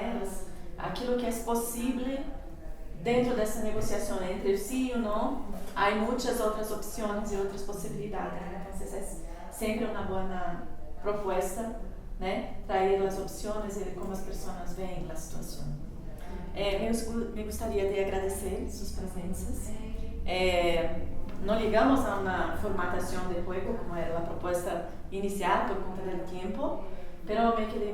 Aquello que es posible dentro de esa negociación entre sí y no, hay muchas otras opciones y otras posibilidades. Entonces es siempre una buena propuesta, ¿no? Traer las opciones y cómo las personas ven la situación. Me gustaría de agradecer sus presencias. No llegamos a una formatación de juego como era la propuesta inicial por cuenta del tiempo, pero me quedé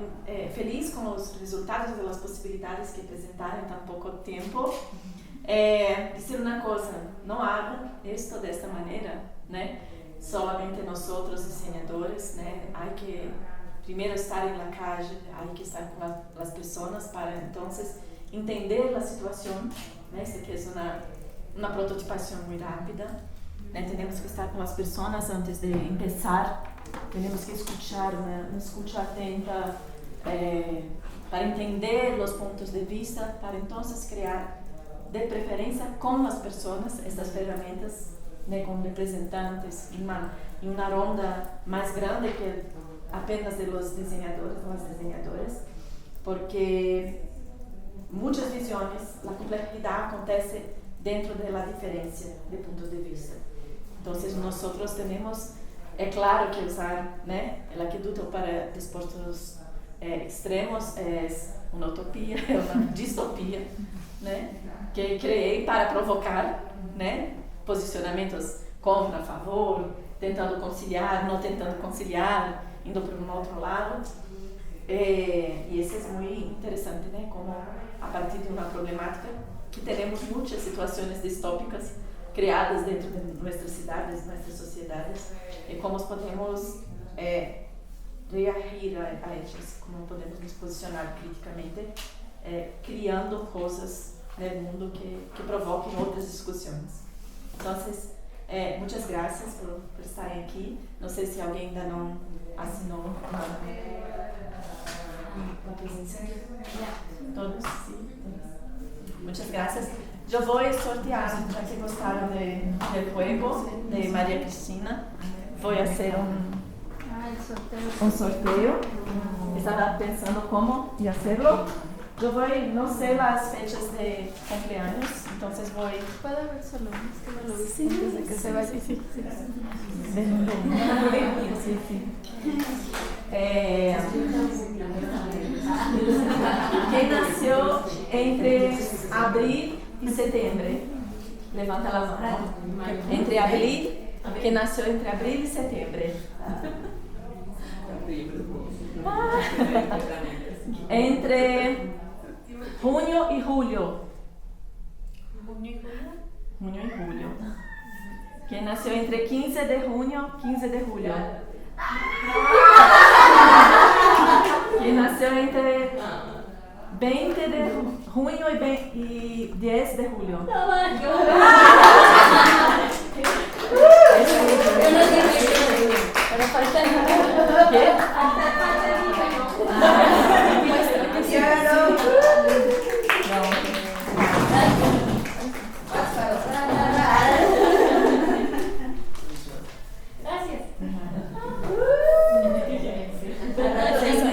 feliz con los resultados de las posibilidades que presentaron en tan poco tiempo. Decir una cosa, no hagan esto de esta manera, ¿no? Solamente nosotros diseñadores, ¿no? Hay que primero estar en la calle, hay que estar con las personas para entonces entender la situación, ¿no? Esta que es una prototipación muy rápida, ¿no? Tenemos que estar con las personas antes de empezar, tenemos que escuchar, una escucha atenta para entender los puntos de vista, para entonces crear de preferencia con las personas estas ferramentas, ¿no? Con representantes y una ronda más grande que apenas de los diseñadores o las diseñadoras, porque muchas visiones, la complejidad acontece dentro de la diferencia de puntos de vista. Entonces nosotros tenemos, claro que usar, ¿no? El aqueducto para deportes extremos es una utopía, es una distopía, ¿no? Que creé para provocar, ¿no? Posicionamientos contra, a favor, tentando conciliar, no tentando conciliar, indo por un otro lado. Y eso es muy interesante, ¿no? Como a partir de una problemática que tenemos muchas situaciones distópicas criadas dentro de nuestras ciudades, nuestras sociedades, y cómo podemos reagir a ellas, cómo podemos nos posicionar críticamente, criando cosas del mundo que provoquen otras discusiones. Entonces, muchas gracias por estar aquí. No sé si alguien ainda no assinou la presencia. Todos, sí. Muchas gracias. Yo voy a sortear, ya que gostaron del juego de María Cristina. Voy a hacer un sorteo. Estaba pensando cómo hacerlo. Yo voy, no sé las fechas de cumpleaños, entonces voy... ¿Puedo ver solo? Es que no lo vi. Sí, desde que se vaya. Sí, sí. Sí, sí. ¿Quién nació entre abril y septiembre? Levanta la mano. Entre abril, ¿quién nació entre abril y septiembre? Entre junio y julio. Junio y julio. ¿Quién nació entre 15 de junio y 15 de julio? ¿Quién nació entre 20 de junio y 10 de julio? Pero falta ¿qué?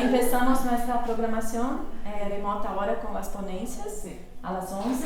Empezamos nuestra programación remota ahora con las ponencias a las 11